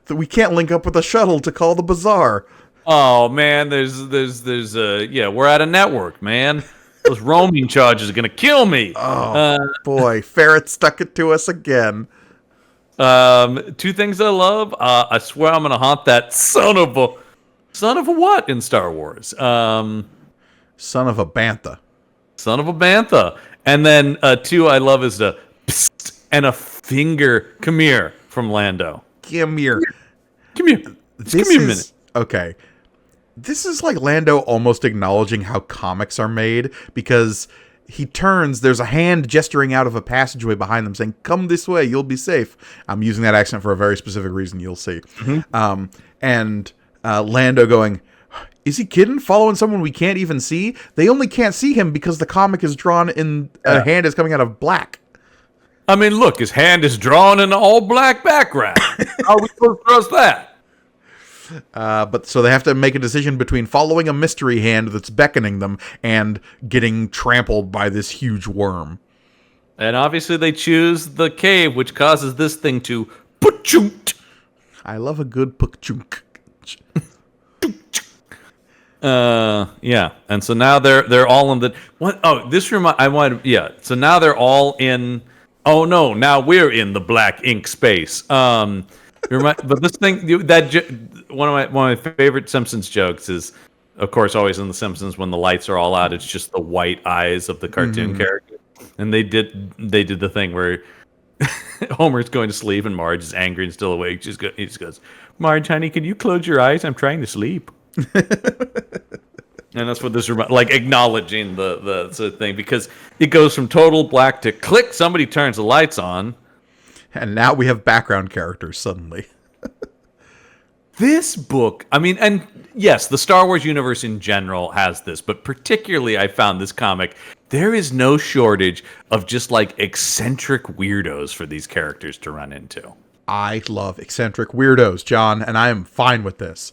We can't link up with the shuttle to call the bazaar. Oh man, we're out of network, man. Those roaming charges are gonna kill me. Oh boy, Ferret stuck it to us again. 2 things I love. I swear I'm gonna haunt that son of a what in Star Wars? Son of a bantha. Son of a bantha. And then 2 I love is the psst and a finger. Come here from Lando. Come here. Give me a minute. Okay. This is like Lando almost acknowledging how comics are made, because he turns, there's a hand gesturing out of a passageway behind them saying, come this way, you'll be safe. I'm using that accent for a very specific reason, you'll see. Mm-hmm. And Lando going, is he kidding? Following someone we can't even see? They only can't see him because the comic is drawn in, a hand is coming out of black. I mean, look, his hand is drawn in an all-black background. How are we supposed to trust that? But so they have to make a decision between following a mystery hand that's beckoning them and getting trampled by this huge worm. And obviously they choose the cave, which causes this thing to put-chunk. I love a good puk-chunk. Yeah, and so now they're all in the what? Oh, So now they're all in. Oh no! Now we're in the black ink space. But this thing one of my favorite Simpsons jokes is, of course, always in the Simpsons when the lights are all out, it's just the white eyes of the cartoon character. And they did the thing where Homer's going to sleep and Marge is angry and still awake. He just goes, Marge, honey, can you close your eyes? I'm trying to sleep. And that's what this like acknowledging the sort of thing, because it goes from total black to click, somebody turns the lights on. And now we have background characters suddenly. This book, I mean, and yes, the Star Wars universe in general has this, but particularly I found this comic, there is no shortage of just like eccentric weirdos for these characters to run into. I love eccentric weirdos, John, and I am fine with this.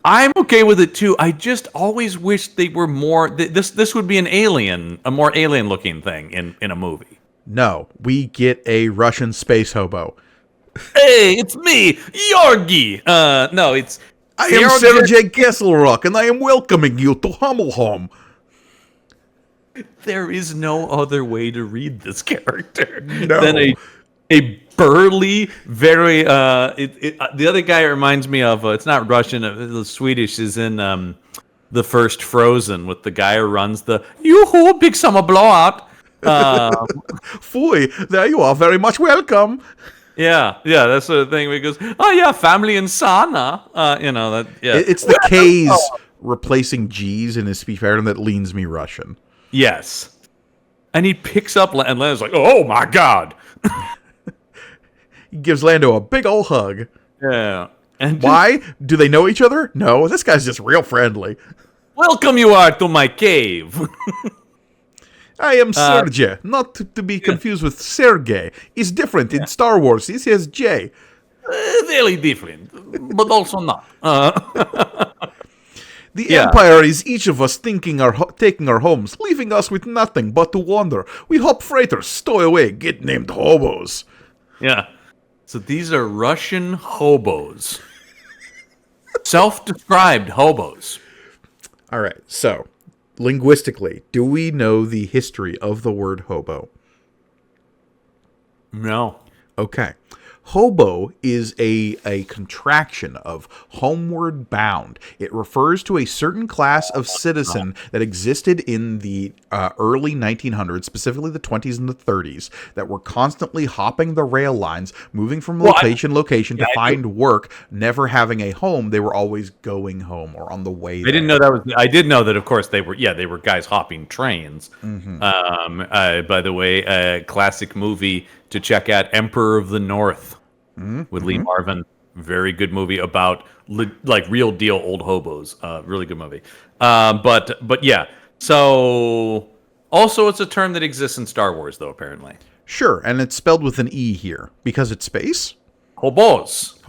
I'm okay with it too. I just always wish they were more. This would be a more alien looking thing in a movie. No, we get a Russian space hobo. Hey, it's me, Yorgi. No, it's I am Sergei Kesselrock, and I am welcoming you to Hummelholm. There is no other way to read this character than a burly, very. The other guy reminds me of. It's not Russian. The Swedish is in the first Frozen with the guy who runs the Yoo-hoo, big summer blowout. Fui, there you are, very much welcome. Yeah, that sort of thing. Where he goes, oh yeah, family in sauna. That. Yeah, it's the K's replacing G's in his speech pattern that leans me Russian. Yes, and he picks up, and Lando's like, oh my god. He gives Lando a big old hug. Yeah. And why? Do they know each other? No, this guy's just real friendly. Welcome you are to my cave. I am Sergey, not to be confused with Sergey. He's different in Star Wars. He says J. Really different, but also not. The Empire is each of us taking our homes, leaving us with nothing but to wander. We hop freighters, stow away, get named hobos. Yeah. So these are Russian hobos. Self-described hobos. All right, so linguistically, do we know the history of the word hobo? No. Okay. Hobo is a contraction of homeward bound. It refers to a certain class of citizen that existed in the early 1900s, specifically the 20s and the 30s, that were constantly hopping the rail lines, moving from location to find work, never having a home. They were always going home or on the way there. I didn't know that was. I did know that, of course, they were guys hopping trains. Mm-hmm. By the way, a classic movie to check out, Emperor of the North. With Lee Marvin. Very good movie about like real deal old hobos. Really good movie. But yeah. So also it's a term that exists in Star Wars though, apparently. Sure, and it's spelled with an E here because it's space. Hobos.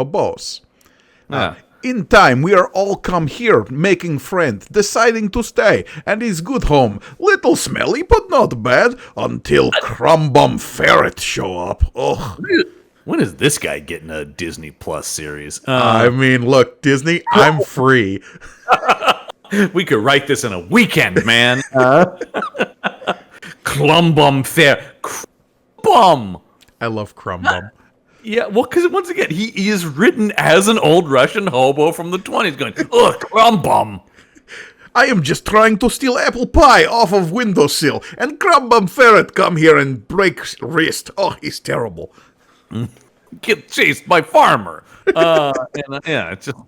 In time, we are all come here, making friends, deciding to stay, and is good home. Little smelly, but not bad, until Crumbum Ferret show up. Ugh. When is this guy getting a Disney Plus series? I mean, look, Disney, I'm free. We could write this in a weekend, man. Crumbum Fair. Crumbum. I love Crumbum. Yeah, well, because once again, he is written as an old Russian hobo from the 20s going, ugh, Crumbum. I am just trying to steal apple pie off of windowsill, and Crumbum Ferret come here and break wrist. Oh, he's terrible. Get chased by farmer. It's just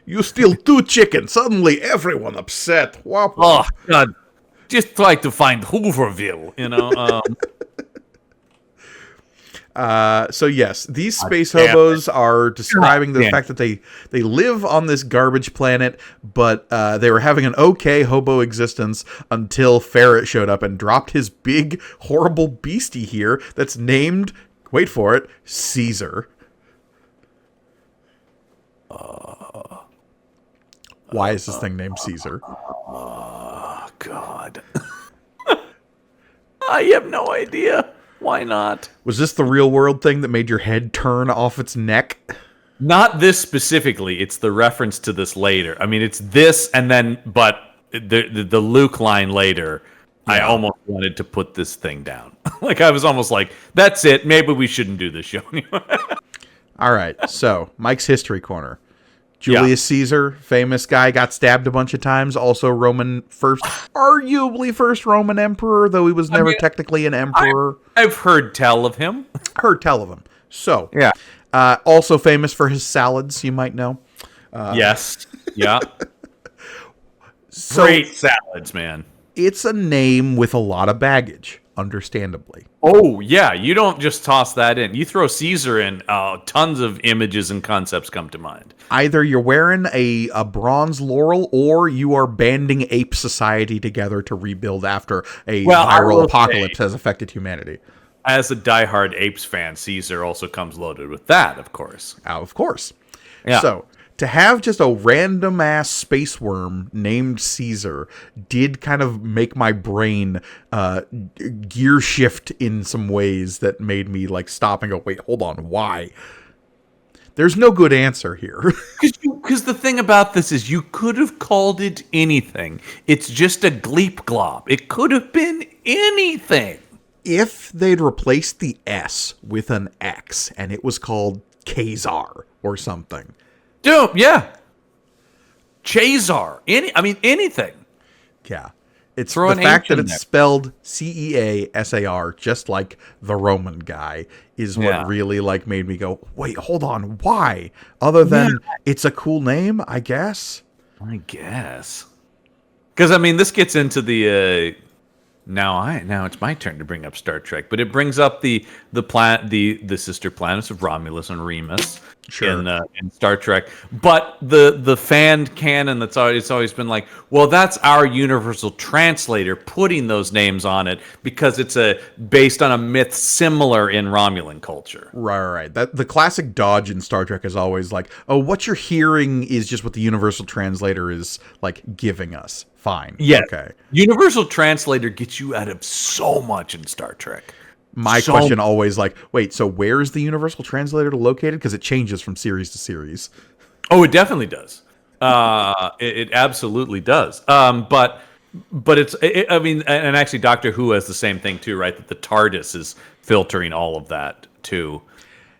you steal 2 chickens. Suddenly, everyone upset. Wop, wop. Oh God! Just try to find Hooverville. So yes, these space hobos are describing the fact that they live on this garbage planet, but they were having an okay hobo existence until Ferret showed up and dropped his big, horrible beastie here that's named. Wait for it, Caesar. Why is this thing named Caesar? Oh, God. I have no idea. Why not? Was this the real world thing that made your head turn off its neck? Not this specifically. It's the reference to this later. I mean, it's this and then, but the Luke line later. Yeah. I almost wanted to put this thing down. Like, I was almost like, that's it. Maybe we shouldn't do this show anymore. All right. So, Mike's History Corner. Julius Caesar, famous guy, got stabbed a bunch of times. Also arguably first Roman emperor, though he was never technically an emperor. I've heard tell of him. So, yeah. Also famous for his salads, you might know. Yes. Yeah. Great salads, man. It's a name with a lot of baggage, understandably. Oh, yeah. You don't just toss that in. You throw Caesar in, tons of images and concepts come to mind. Either you're wearing a bronze laurel or you are banding ape society together to rebuild after a viral apocalypse has affected humanity. As a diehard Apes fan, Caesar also comes loaded with that, of course. Of course. Yeah. So, to have just a random-ass space worm named Caesar did kind of make my brain gear shift in some ways that made me like stop and go, wait, hold on, why? There's no good answer here. Because the thing about this is you could have called it anything. It's just a gleep glob. It could have been anything. If they'd replaced the S with an X and it was called Khazar or something. Dude, yeah. Chazar. Anything. Yeah. It's the fact that it's spelled Ceasar, just like the Roman guy, is what really like made me go, wait, hold on, why? Other than it's a cool name, I guess. Because this gets into the now it's my turn to bring up Star Trek, but it brings up the sister planets of Romulus and Remus. Sure. In Star Trek, but the fan canon it's always been like, well, that's our universal translator putting those names on it because it's based on a myth similar in Romulan culture. Right. That the classic dodge in Star Trek is always like, oh, what you're hearing is just what the universal translator is like giving us. Fine. Yeah. Okay. Universal translator gets you out of so much in Star Trek. My question always like, wait, so where is the universal translator located? Because it changes from series to series. Oh, it definitely does. It absolutely does. But and actually Doctor Who has the same thing too, right? That the TARDIS is filtering all of that too.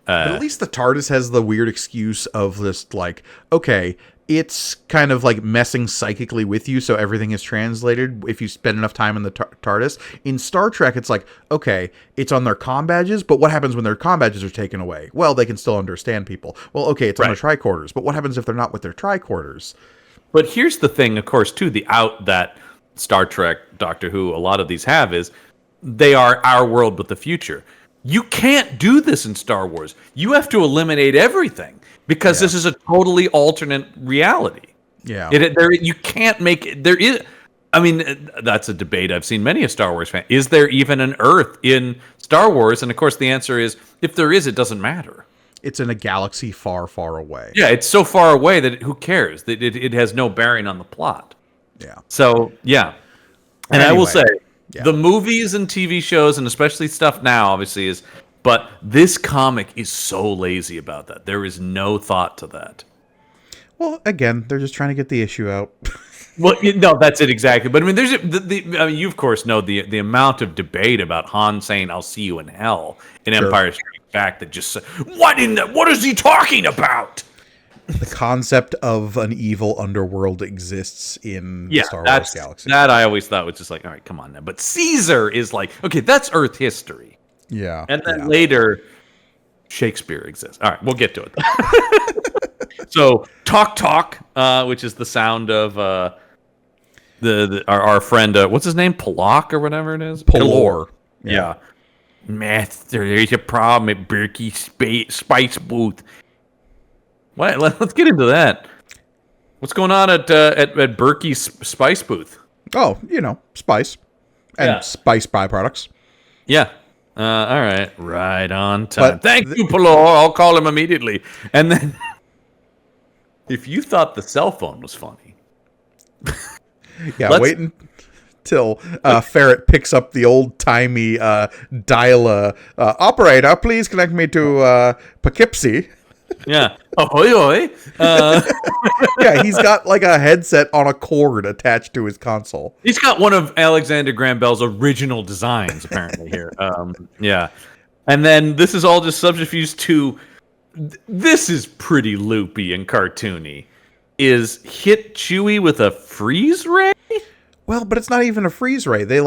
But at least the TARDIS has the weird excuse of this, like, okay, it's kind of like messing psychically with you, so everything is translated if you spend enough time in the TARDIS. In Star Trek, it's like, okay, it's on their comm badges, but what happens when their comm badges are taken away? Well, they can still understand people. Well, okay, it's on their tricorders, but what happens if they're not with their tricorders? But here's the thing, of course, too, the out that Star Trek, Doctor Who, a lot of these have is they are our world but the future. You can't do this in Star Wars. You have to eliminate everything. Because this is a totally alternate reality. Yeah. You can't make it. There is. That's a debate I've seen many a Star Wars fan. Is there even an Earth in Star Wars? And of course, the answer is, if there is, it doesn't matter. It's in a galaxy far, far away. Yeah, it's so far away that who cares? That it has no bearing on the plot. Yeah. So, yeah. And anyway, I will say, the movies and TV shows, and especially stuff now, obviously, is... But this comic is so lazy about that. There is no thought to that. Well, again, they're just trying to get the issue out. Well, no, that's it exactly. But there's you of course know the amount of debate about Han saying "I'll see you in hell" in Empire Strikes Back. That just what is he talking about? The concept of an evil underworld exists in the Star Wars galaxy. That I always thought was just like, all right, come on now. But Caesar is like, okay, that's Earth history. Yeah. And then later, Shakespeare exists. All right, we'll get to it. So, talk, which is the sound of our friend, what's his name? Pollock or whatever it is? Pelor. Yeah. Master, there's a problem at Berkey's Spice Booth. What? Let's get into that. What's going on at Berkey's Spice Booth? Oh, spice. And spice byproducts. Yeah. All right. Right on time. Thank you, Pelor. I'll call him immediately. And then, if you thought the cell phone was funny. Wait until Ferret picks up the old-timey dial. Operator, please connect me to Poughkeepsie. Yeah. Ahoy. Yeah, he's got like a headset on a cord attached to his console. He's got one of Alexander Graham Bell's original designs, apparently, here. Yeah. And then this is all just subterfuge to... This is pretty loopy and cartoony. is hit Chewie with a freeze ray. Well, but it's not even a freeze ray. They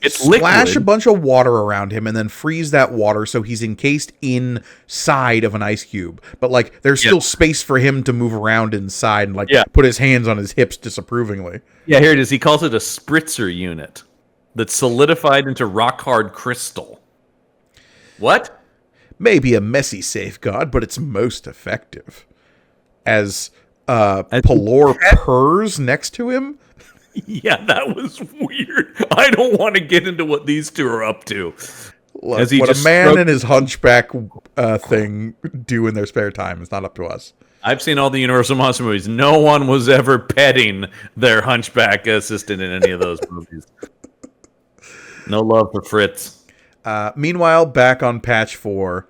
It's splash liquid. a bunch of water around him and then freeze that water so he's encased inside of an ice cube. But there's still space for him to move around inside and put his hands on his hips disapprovingly. Yeah, here it is. He calls it a spritzer unit that's solidified into rock hard crystal. What? Maybe a messy safeguard, but it's most effective. As Pelor purrs next to him. Yeah, that was weird. I don't want to get into what these two are up to. Look, what a man and his hunchback thing do in their spare time is not up to us. I've seen all the Universal Monster movies. No one was ever petting their hunchback assistant in any of those movies. No love for Fritz. Meanwhile, back on Patch 4,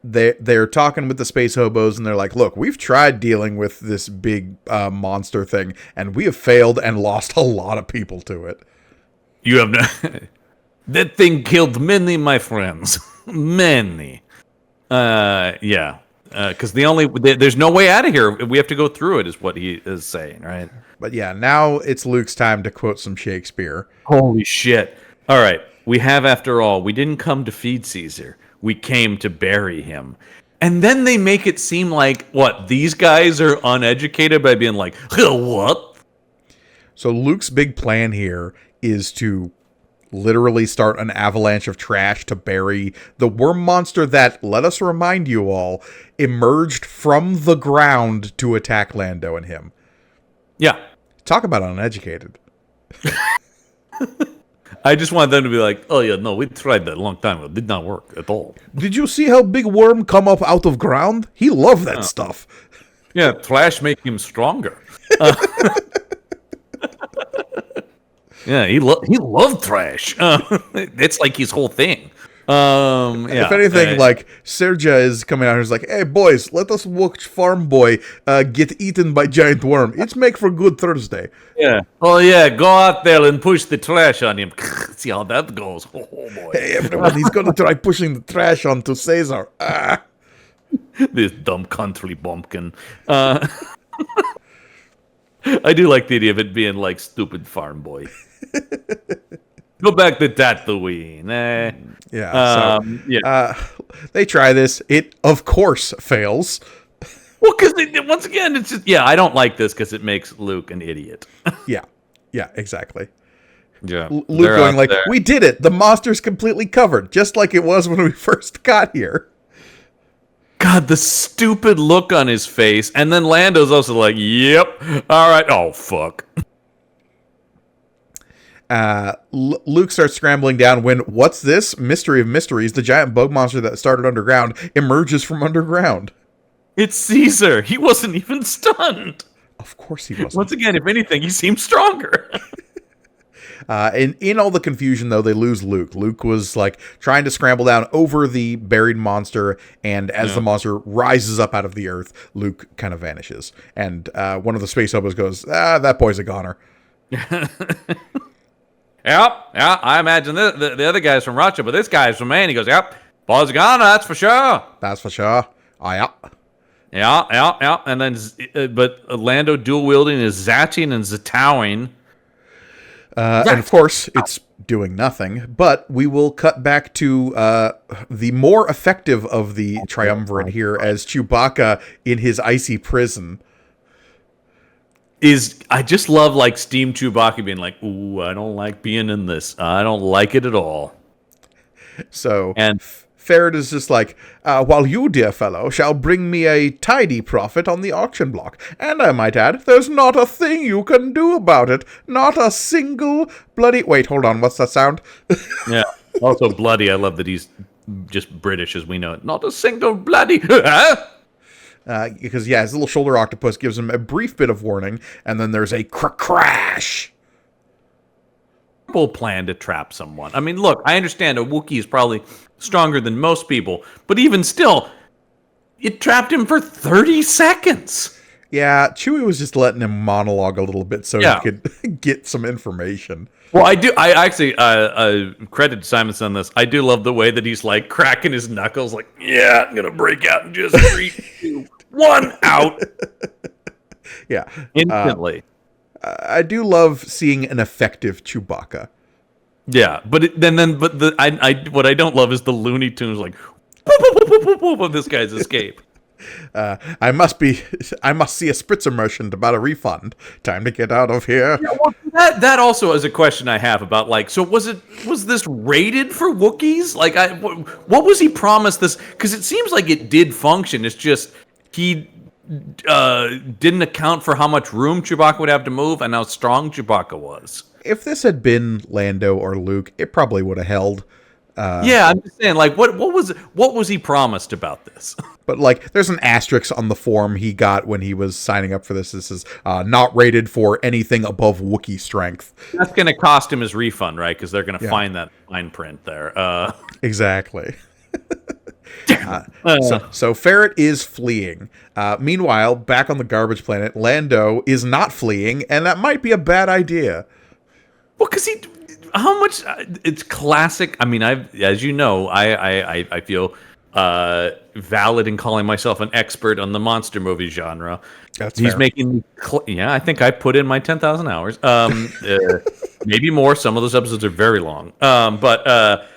they're talking with the space hobos, and they're like, look, we've tried dealing with this big monster thing, and we have failed and lost a lot of people to it. You have no... That thing killed many, my friends. Many. Because there's no way out of here. We have to go through it, is what he is saying, right? But yeah, now it's Luke's time to quote some Shakespeare. Holy shit. All right. We have, after all, we didn't come to feed Caesar. We came to bury him. And then they make it seem like, what, these guys are uneducated by being like, what? So Luke's big plan here is to literally start an avalanche of trash to bury the worm monster that, let us remind you all, emerged from the ground to attack Lando and him. Yeah. Talk about uneducated. I just want them to be like, oh yeah, no, we tried that a long time ago. It did not work at all. Did you see how big worm come up out of ground? He loved that stuff. Yeah, trash make him stronger. Yeah, he loved trash. It's like his whole thing. If anything, Serja is coming out and is like, hey, boys, let us watch Farm Boy get eaten by giant worm. It's make for good Thursday. Yeah. Oh, yeah, go out there and push the trash on him. See how that goes. Oh, boy. Hey, everyone, he's going to try pushing the trash onto Caesar. This dumb country bumpkin. I do like the idea of it being like stupid Farm Boy. Go back to Tatooine. They try this. It, of course, fails. Well, because once again, it's just, I don't like this because it makes Luke an idiot. Yeah, exactly. Yeah, Luke going like, we did it. The monster's completely covered, just like it was when we first got here. God, the stupid look on his face. And then Lando's also like, yep, all right, oh, fuck. Luke starts scrambling down when, what's this? Mystery of mysteries. The giant bug monster that started underground emerges from underground. It's Caesar. He wasn't even stunned. Of course he wasn't. Once again, if anything, he seems stronger. In all the confusion, though, they lose Luke. Luke was trying to scramble down over the buried monster, and as the monster rises up out of the earth, Luke kind of vanishes. And one of the space hobos goes, that boy's a goner. Yep, I imagine the other guy's from Russia, but this guy's from Maine. He goes, yep, boy's a goner, that's for sure. That's for sure. Oh, yeah. Yeah. And then, but Lando dual wielding is zatting and zatowing. And of course, it's doing nothing. But we will cut back to the more effective of the triumvirate here as Chewbacca in his icy prison. I just love Steam Chewbacca being like, ooh, I don't like being in this. I don't like it at all. So, and Ferret is just like, while you, dear fellow, shall bring me a tidy profit on the auction block. And I might add, there's not a thing you can do about it. Not a single bloody... Wait, hold on, what's that sound? Yeah, also bloody. I love that he's just British as we know it. Not a single bloody... Because, his little shoulder octopus gives him a brief bit of warning, and then there's a crash. Plan to trap someone. I mean, look, I understand a Wookiee is probably stronger than most people, but even still, it trapped him for 30 seconds. Yeah, Chewie was just letting him monologue a little bit so he could get some information. Well, I actually credit Simonson on this. I do love the way that he's cracking his knuckles, I'm gonna break out in just 3, 2, 1 out. Yeah. Instantly. I do love seeing an effective Chewbacca. Yeah, but what I don't love is the Looney Tunes like of this guy's escape. I must see a spritz immersion about a refund. Time to get out of here. Yeah, well, that also is a question I have about, like, so was this rated for Wookiees? Like, what was he promised this? Because it seems like it did function. It's just he didn't account for how much room Chewbacca would have to move and how strong Chewbacca was. If this had been Lando or Luke, it probably would have held. Yeah, I'm just saying, like, what was he promised about this? But, like, there's an asterisk on the form he got when he was signing up for this. This is not rated for anything above Wookiee strength. That's going to cost him his refund, right? Because they're going to find that fine print there. Exactly. So Ferret is fleeing. Meanwhile, back on the garbage planet, Lando is not fleeing, and that might be a bad idea. Well, because how much? It's classic. I mean, as you know, I feel valid in calling myself an expert on the monster movie genre. He's fair. Making, I think I put in my 10,000 hours. Maybe more. Some of those episodes are very long. But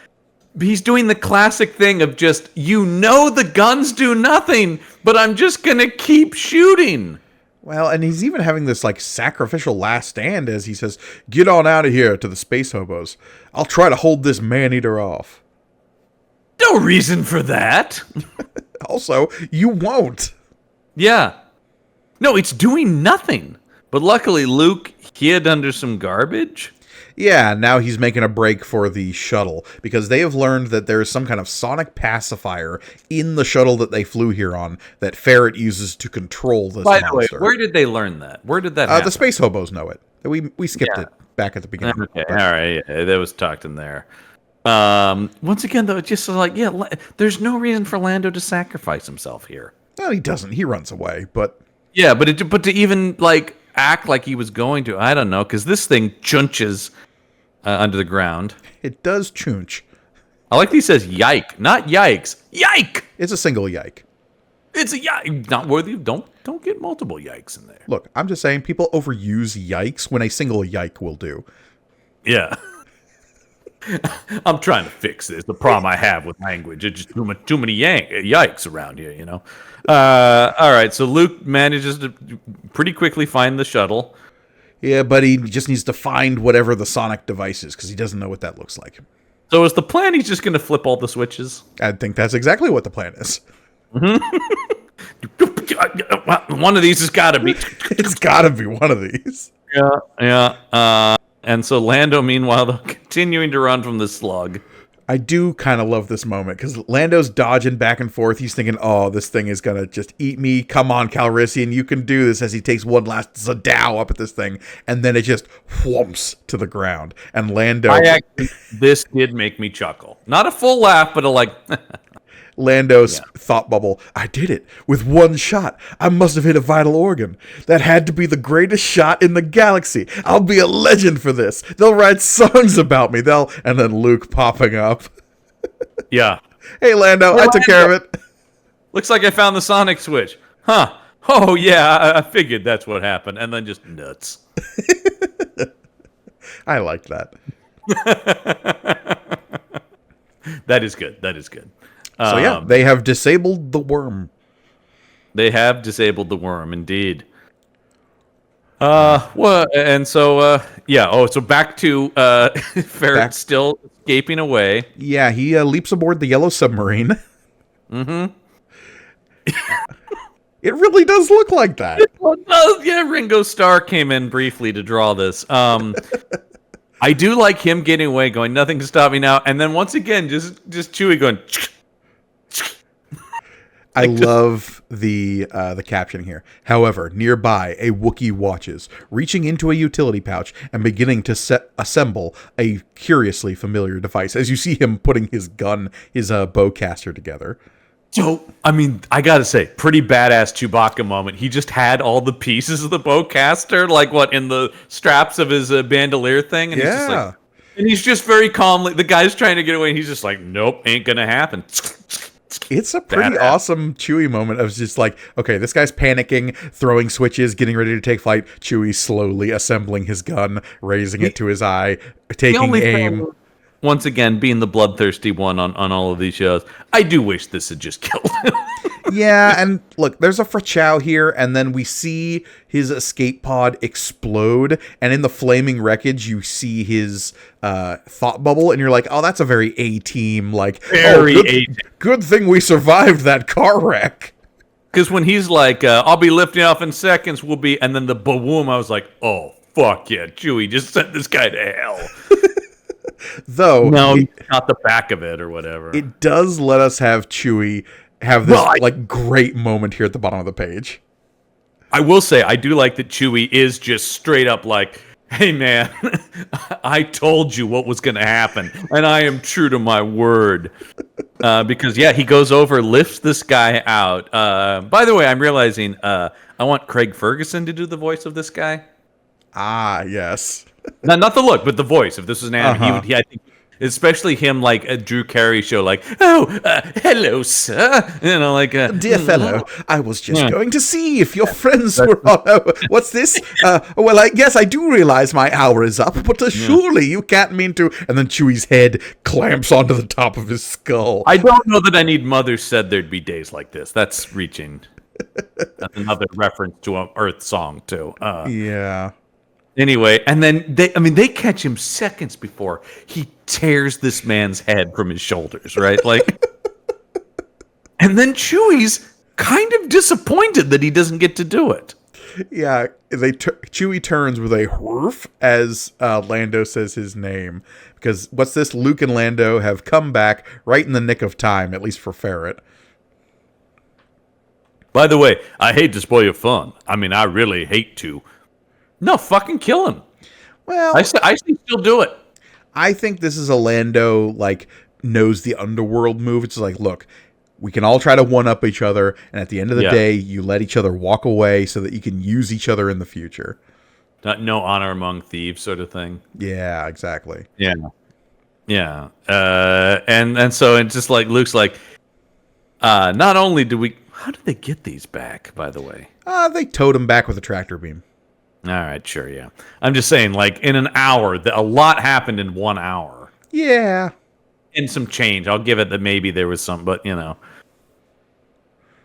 he's doing the classic thing of just, the guns do nothing, but I'm just gonna keep shooting. Well, and he's even having this, like, sacrificial last stand as he says, "Get on out of here," to the space hobos. "I'll try to hold this man-eater off." No reason for that. Also, you won't. Yeah. No, it's doing nothing. But luckily, Luke hid under some garbage. Yeah, now he's making a break for the shuttle, because they have learned that there is some kind of sonic pacifier in the shuttle that they flew here on that Ferret uses to control this monster. By the way, where did they learn that? Where did that happen? The space hobos know it. We skipped it back at the beginning. Okay, all right. Yeah, that was talked in there. Once again, though, it's just like, there's no reason for Lando to sacrifice himself here. No, he doesn't. He runs away, but... Yeah, but to even, like, act like he was going to, I don't know, because this thing chunches under the ground. It does chunch. I like that he says yike, not yikes. Yike! It's a single yike. It's a yike. Not worthy of, don't get multiple yikes in there. Look, I'm just saying people overuse yikes when a single yike will do. Yeah. I'm trying to fix this. The problem I have with language, it's just too many yikes around here, all right, so Luke manages to pretty quickly find the shuttle. Yeah, but he just needs to find whatever the sonic device is, because he doesn't know what that looks like. So is the plan he's just going to flip all the switches? I think that's exactly what the plan is. One of these has got to be. It's got to be one of these. Yeah. And so Lando, meanwhile, though, continuing to run from the slug. I do kind of love this moment, because Lando's dodging back and forth. He's thinking, oh, this thing is going to just eat me. Come on, Calrissian, you can do this, as he takes one last zadow up at this thing. And then it just whomps to the ground. And Lando... this did make me chuckle. Not a full laugh, but a like... Lando's thought bubble. I did it with one shot. I must have hit a vital organ. That had to be the greatest shot in the galaxy. I'll be a legend for this. They'll write songs about me. And then Luke popping up. Yeah. Hey, Lando, I took care of it. Looks like I found the sonic switch. Huh. Oh, yeah, I figured that's what happened. And then just nuts. I like that. That is good. That is good. So they have disabled the worm. They have disabled the worm, indeed. So back to Ferret still escaping away. Yeah, he leaps aboard the yellow submarine. Mm-hmm. It really does look like that. It does. Yeah, Ringo Starr came in briefly to draw this. I do like him getting away, going, nothing can stop me now. And then once again, just Chewie going... I love the caption here. However, nearby, a Wookiee watches, reaching into a utility pouch and beginning to assemble a curiously familiar device. As you see him putting his gun, his bowcaster together. So, I mean, I gotta say, pretty badass Chewbacca moment. He just had all the pieces of the bowcaster, like in the straps of his bandolier thing, and he's just very calmly. The guy's trying to get away, and he's just like, "Nope, ain't gonna happen." It's a pretty awesome Chewie moment of just like, okay, this guy's panicking, throwing switches, getting ready to take flight. Chewie slowly assembling his gun, raising it to his eye, taking aim. Once again, being the bloodthirsty one on all of these shows, I do wish this had just killed him. Yeah, and look, there's a Frachao here, and then we see his escape pod explode, and in the flaming wreckage, you see his thought bubble, and you're like, oh, that's a very A-team, like, good thing we survived that car wreck. Because when he's like, I'll be lifting off in seconds, and then the boom, I was like, oh, fuck yeah, Chewie just sent this guy to hell. Though, no, not the back of it or whatever. It does let us have Chewie have this great moment here at the bottom of the page. I will say, I do like that Chewie is just straight up like, hey man, I told you what was going to happen, and I am true to my word. Because, yeah, he goes over, lifts this guy out. By the way, I'm realizing I want Craig Ferguson to do the voice of this guy. Ah, yes. Not the look, but the voice. If this was an anime, I think, especially him, like a Drew Carey show, like, hello, sir. You know, like, dear fellow, I was just going to see if your friends were on. What's this? Well, I guess I do realize my hour is up, but surely you can't mean to. And then Chewie's head clamps onto the top of his skull. I don't know that I need Mother Said There'd Be Days Like This. That's reaching. That's another reference to an Earth song, too. Yeah. Anyway, and then they catch him seconds before he tears this man's head from his shoulders, right? Like, and then Chewie's kind of disappointed that he doesn't get to do it. Yeah, Chewie turns with a whoof as Lando says his name. Because what's this? Luke and Lando have come back right in the nick of time, at least for Ferret. By the way, I hate to spoil your fun. I mean, I really hate to. No, fucking kill him. Well, I say still do it. I think this is a Lando, like, knows the underworld move. It's like, look, we can all try to one-up each other, and at the end of the day, you let each other walk away so that you can use each other in the future. No honor among thieves sort of thing. Yeah, exactly. Yeah. Yeah. And so it's just like, Luke's like, not only do we... How did they get these back, by the way? They towed him back with a tractor beam. All right, sure, yeah. I'm just saying, like, in an hour, a lot happened in 1 hour. Yeah. And some change. I'll give it that maybe there was some, but, you know.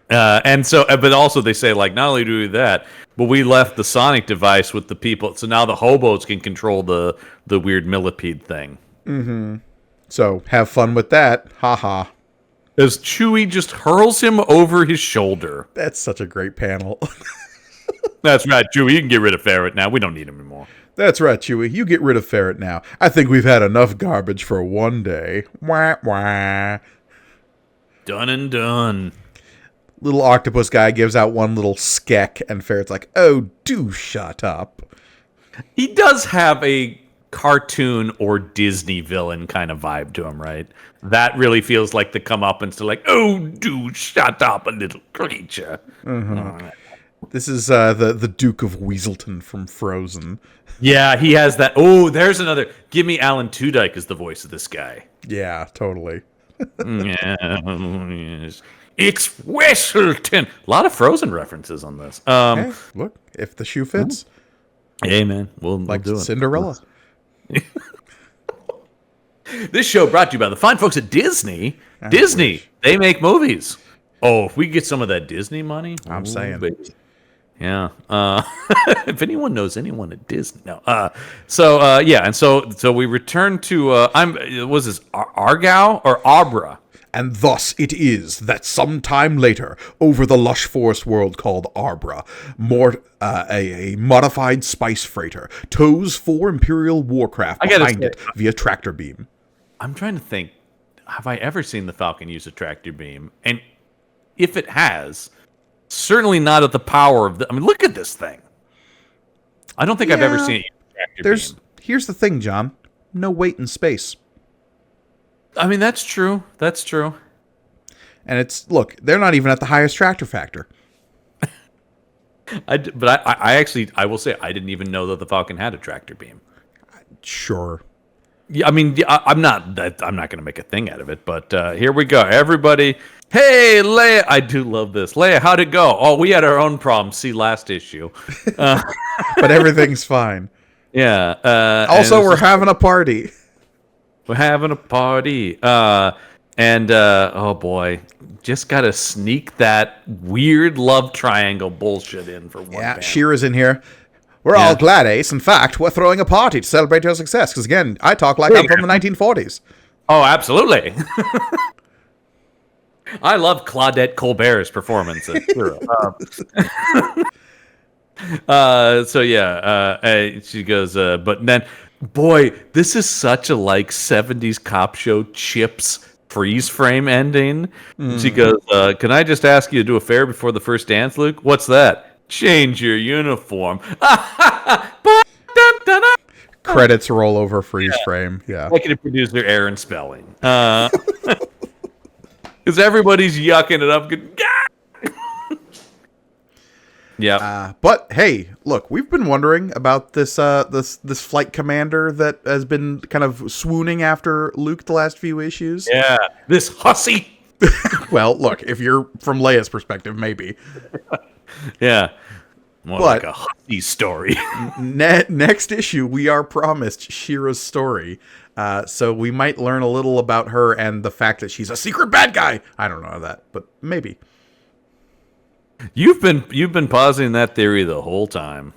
And so, but also they say, like, not only do we do that, but we left the sonic device with the people, so now the hobos can control the weird millipede thing. Mm-hmm. So, have fun with that. Ha-ha. As Chewie just hurls him over his shoulder. That's such a great panel. That's right, Chewie. You can get rid of Ferret now. We don't need him anymore. That's right, Chewie. You get rid of Ferret now. I think we've had enough garbage for one day. Wah, wah. Done and done. Little octopus guy gives out one little skeck, and Ferret's like, oh, do shut up. He does have a cartoon or Disney villain kind of vibe to him, right? That really feels like the comeuppance to like, oh, do shut up, a little creature. Mm-hmm. This is the Duke of Weaselton from Frozen. Yeah, he has that. Oh, there's another. Give me Alan Tudyk as the voice of this guy. Yeah, totally. Yes. It's Weaselton. A lot of Frozen references on this. Hey, look, if the shoe fits. Hey, man, we'll do it. Cinderella. This show brought to you by the fine folks at Disney. Disney, they make movies. Oh, if we get some of that Disney money, I'm saying. Baby. Yeah. If anyone knows anyone at Disney, no. And so we return to was this Argao or Abra? And thus it is that sometime later, over the lush forest world called Arbra, a modified spice freighter tows 4 Imperial warcraft behind it via tractor beam. I'm trying to think, have I ever seen the Falcon use a tractor beam? And if it has, certainly not at the power of I mean, look at this thing. I don't think I've ever seen it use a tractor beam. Here's the thing, John. No weight in space. I mean, that's true. That's true. And they're not even at the highest tractor factor. I will say, I didn't even know that the Falcon had a tractor beam. Sure. Yeah, I mean, I'm not going to make a thing out of it, but here we go. Everybody, hey, Leia. I do love this. Leia, how'd it go? Oh, we had our own problems. See last issue. But everything's fine. Yeah. Also, we're having a party. We're having a party. Oh boy, just got to sneak that weird love triangle bullshit in for one. Yeah, panel. She-Ra's in here. We're all glad, Ace. In fact, we're throwing a party to celebrate your success. Because again, I talk like I'm from the 1940s. Oh, absolutely. I love Claudette Colbert's performance. She goes, but then, boy, this is such a 70s cop show Chips freeze frame ending. She goes, can I just ask you to do a favor before the first dance, Luke? What's that? Change your uniform. Credits roll over freeze frame. Yeah. Executive producer Aaron Spelling. Because everybody's yucking it up. Yeah. But hey, look, we've been wondering about this flight commander that has been kind of swooning after Luke the last few issues. Yeah. This hussy. Well, look, if you're from Leia's perspective, maybe. Yeah. More like a hussy story. Next issue, we are promised She-Ra's story. So we might learn a little about her and the fact that she's a secret bad guy. I don't know that, but maybe. You've been positing that theory the whole time.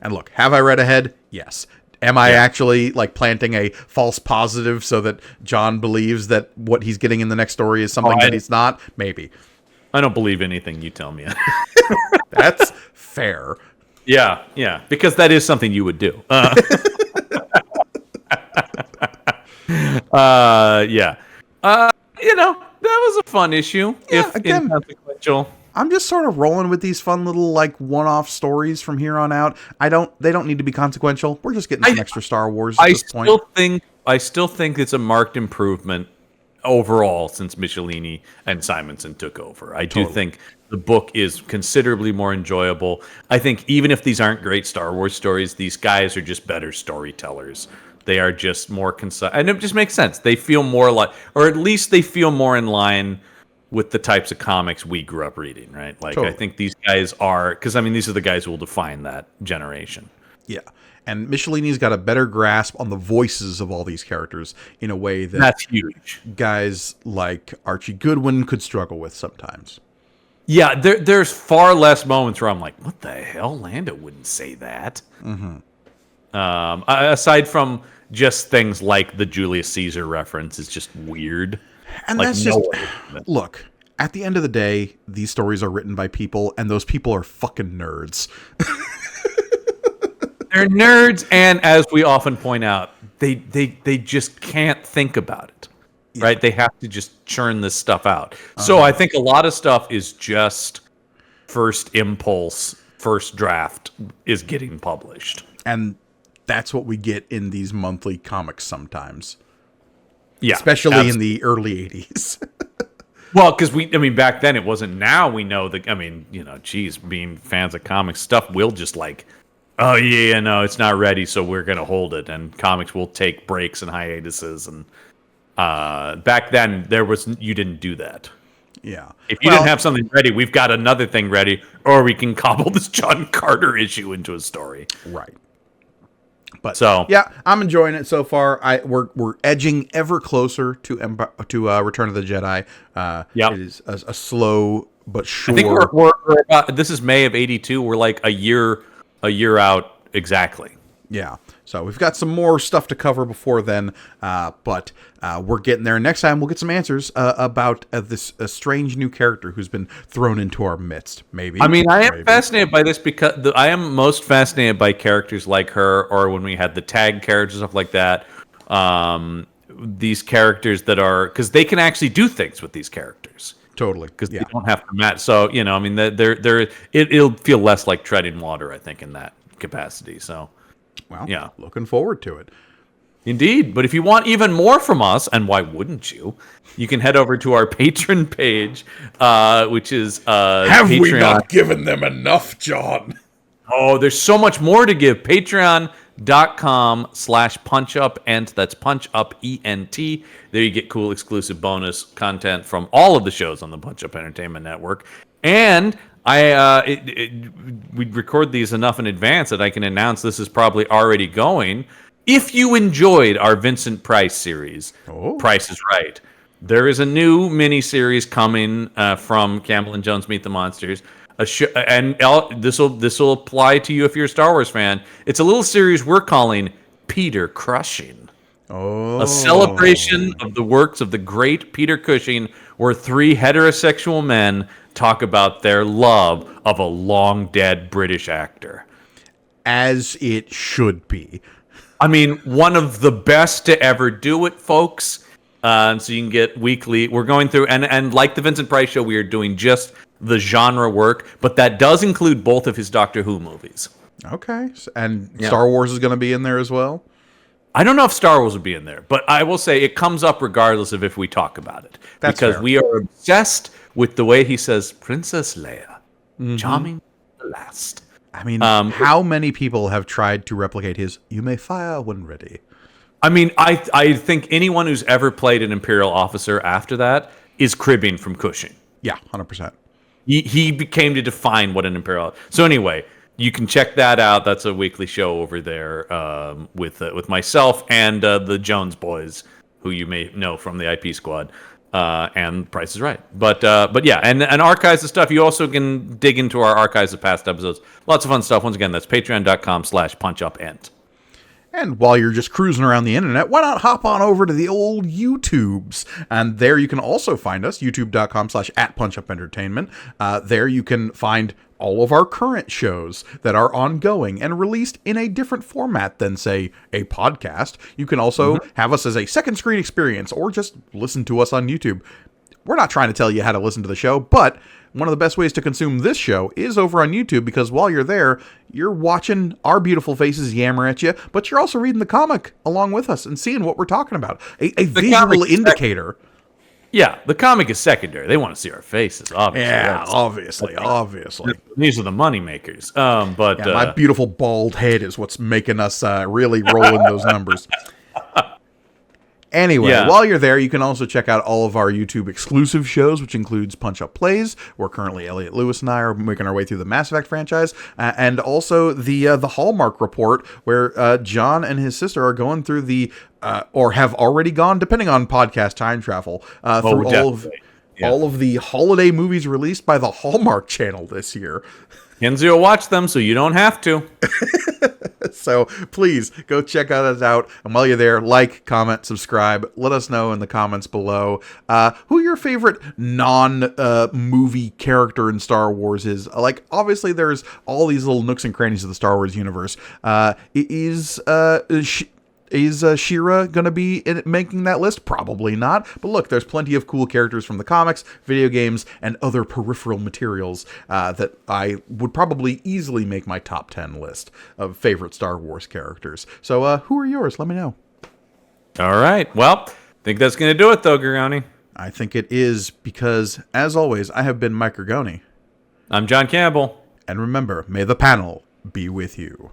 And look, have I read ahead? Yes. Am I actually planting a false positive so that John believes that what he's getting in the next story is something that he's not? Maybe. I don't believe anything you tell me. That's fair. Yeah, because that is something you would do. Yeah. That was a fun issue. Yeah, if again, inconsequential. I'm just sort of rolling with these fun little one-off stories from here on out. They don't need to be consequential. We're just getting some extra Star Wars at this point. I still think it's a marked improvement overall since Michelini and Simonson took over. I do think the book is considerably more enjoyable. I think even if these aren't great Star Wars stories, these guys are just better storytellers. They are just more concise, and it just makes sense. They feel more or at least they feel more in line with the types of comics we grew up reading, right? I think these guys are, because these are the guys who will define that generation. Yeah. And Michelini's got a better grasp on the voices of all these characters in a way that's huge. Guys like Archie Goodwin could struggle with sometimes. Yeah, there's far less moments where I'm like, what the hell? Lando wouldn't say that. Mm-hmm. Aside from just things like the Julius Caesar reference is just weird. And that's just... Look, at the end of the day, these stories are written by people, and those people are fucking nerds. They're nerds, and as we often point out, they just can't think about it, right? They have to just churn this stuff out. So I think a lot of stuff is just first impulse, first draft is getting published. And that's what we get in these monthly comics sometimes. Yeah. Especially in the early 80s. Well, because back then it wasn't. Now we know that, being fans of comics stuff, we'll just oh yeah, no, it's not ready, so we're gonna hold it, and comics will take breaks and hiatuses, and back then you didn't do that. Yeah. If you didn't have something ready, we've got another thing ready, or we can cobble this John Carter issue into a story. Right. But yeah, I'm enjoying it so far. We're edging ever closer to Return of the Jedi. It is a slow but sure. I think we're about, this is May of '82. We're a year out exactly. Yeah. So we've got some more stuff to cover before then, but we're getting there. Next time we'll get some answers about this strange new character who's been thrown into our midst. Maybe. I am fascinated by this because I am most fascinated by characters like her, or when we had the tag characters, stuff like that. These characters that are, because they can actually do things with these characters. Totally, because they don't have to match. So it'll feel less like treading water, I think, in that capacity. So. Well, yeah, looking forward to it. Indeed. But if you want even more from us, and why wouldn't you, you can head over to our Patreon page, which is Have Patreon. We not given them enough, John? Oh, there's so much more to give. Patreon.com/, patreon.com/punchupent. That's punchupent. There you get cool exclusive bonus content from all of the shows on the Punch Up Entertainment Network. And we record these enough in advance that I can announce this is probably already going. If you enjoyed our Vincent Price series, Price is Right, there is a new mini-series coming from Campbell and Jones Meet the Monsters. This will apply to you if you're a Star Wars fan. It's a little series we're calling Peter Crushing. A celebration of the works of the great Peter Cushing, where three heterosexual men talk about their love of a long-dead British actor. As it should be. I mean, one of the best to ever do it, folks. So you can get weekly. We're going through, and like the Vincent Price show, we are doing just the genre work, but that does include both of his Doctor Who movies. Okay. And Star Wars is going to be in there as well? I don't know if Star Wars would be in there, but I will say it comes up regardless of if we talk about it. That's because fair. We are obsessed with the way he says Princess Leia, charming the last. I mean, how many people have tried to replicate his "You may fire when ready"? I mean, I think anyone who's ever played an Imperial officer after that is cribbing from Cushing. Yeah, 100%. He became to define what an Imperial. So anyway, you can check that out. That's a weekly show over there with myself and the Jones boys, who you may know from the IP Squad. And Price is Right. But yeah, and archives of stuff. You also can dig into our archives of past episodes. Lots of fun stuff. Once again, that's patreon.com/punchupent. And while you're just cruising around the internet, why not hop on over to the old YouTubes? And there you can also find us, youtube.com/@punchupentertainment. There you can find all of our current shows that are ongoing and released in a different format than, say, a podcast. You can also have us as a second screen experience or just listen to us on YouTube. We're not trying to tell you how to listen to the show, but one of the best ways to consume this show is over on YouTube, because while you're there, you're watching our beautiful faces yammer at you, but you're also reading the comic along with us and seeing what we're talking about. A visual indicator. Yeah, the comic is secondary. They want to see our faces, obviously. Yeah, obviously. These are the money makers. But my beautiful bald head is what's making us really roll in those numbers. Anyway, while you're there, you can also check out all of our YouTube exclusive shows, which includes Punch Up Plays, where currently Elliot Lewis and I are making our way through the Mass Effect franchise, and also the Hallmark Report, where John and his sister are going through the, or have already gone, depending on podcast time travel, through all of the holiday movies released by the Hallmark Channel this year. Kenzie will watch them, so you don't have to. So please go check us out. And while you're there, like, comment, subscribe. Let us know in the comments below who your favorite non-movie character in Star Wars is. Like, obviously, there's all these little nooks and crannies of the Star Wars universe. Is She-Ra going to be making that list? Probably not. But look, there's plenty of cool characters from the comics, video games, and other peripheral materials that I would probably easily make my top 10 list of favorite Star Wars characters. So who are yours? Let me know. All right. Well, I think that's going to do it, though, Gargoni. I think it is, because, as always, I have been Mike Gargoni. I'm John Campbell. And remember, may the panel be with you.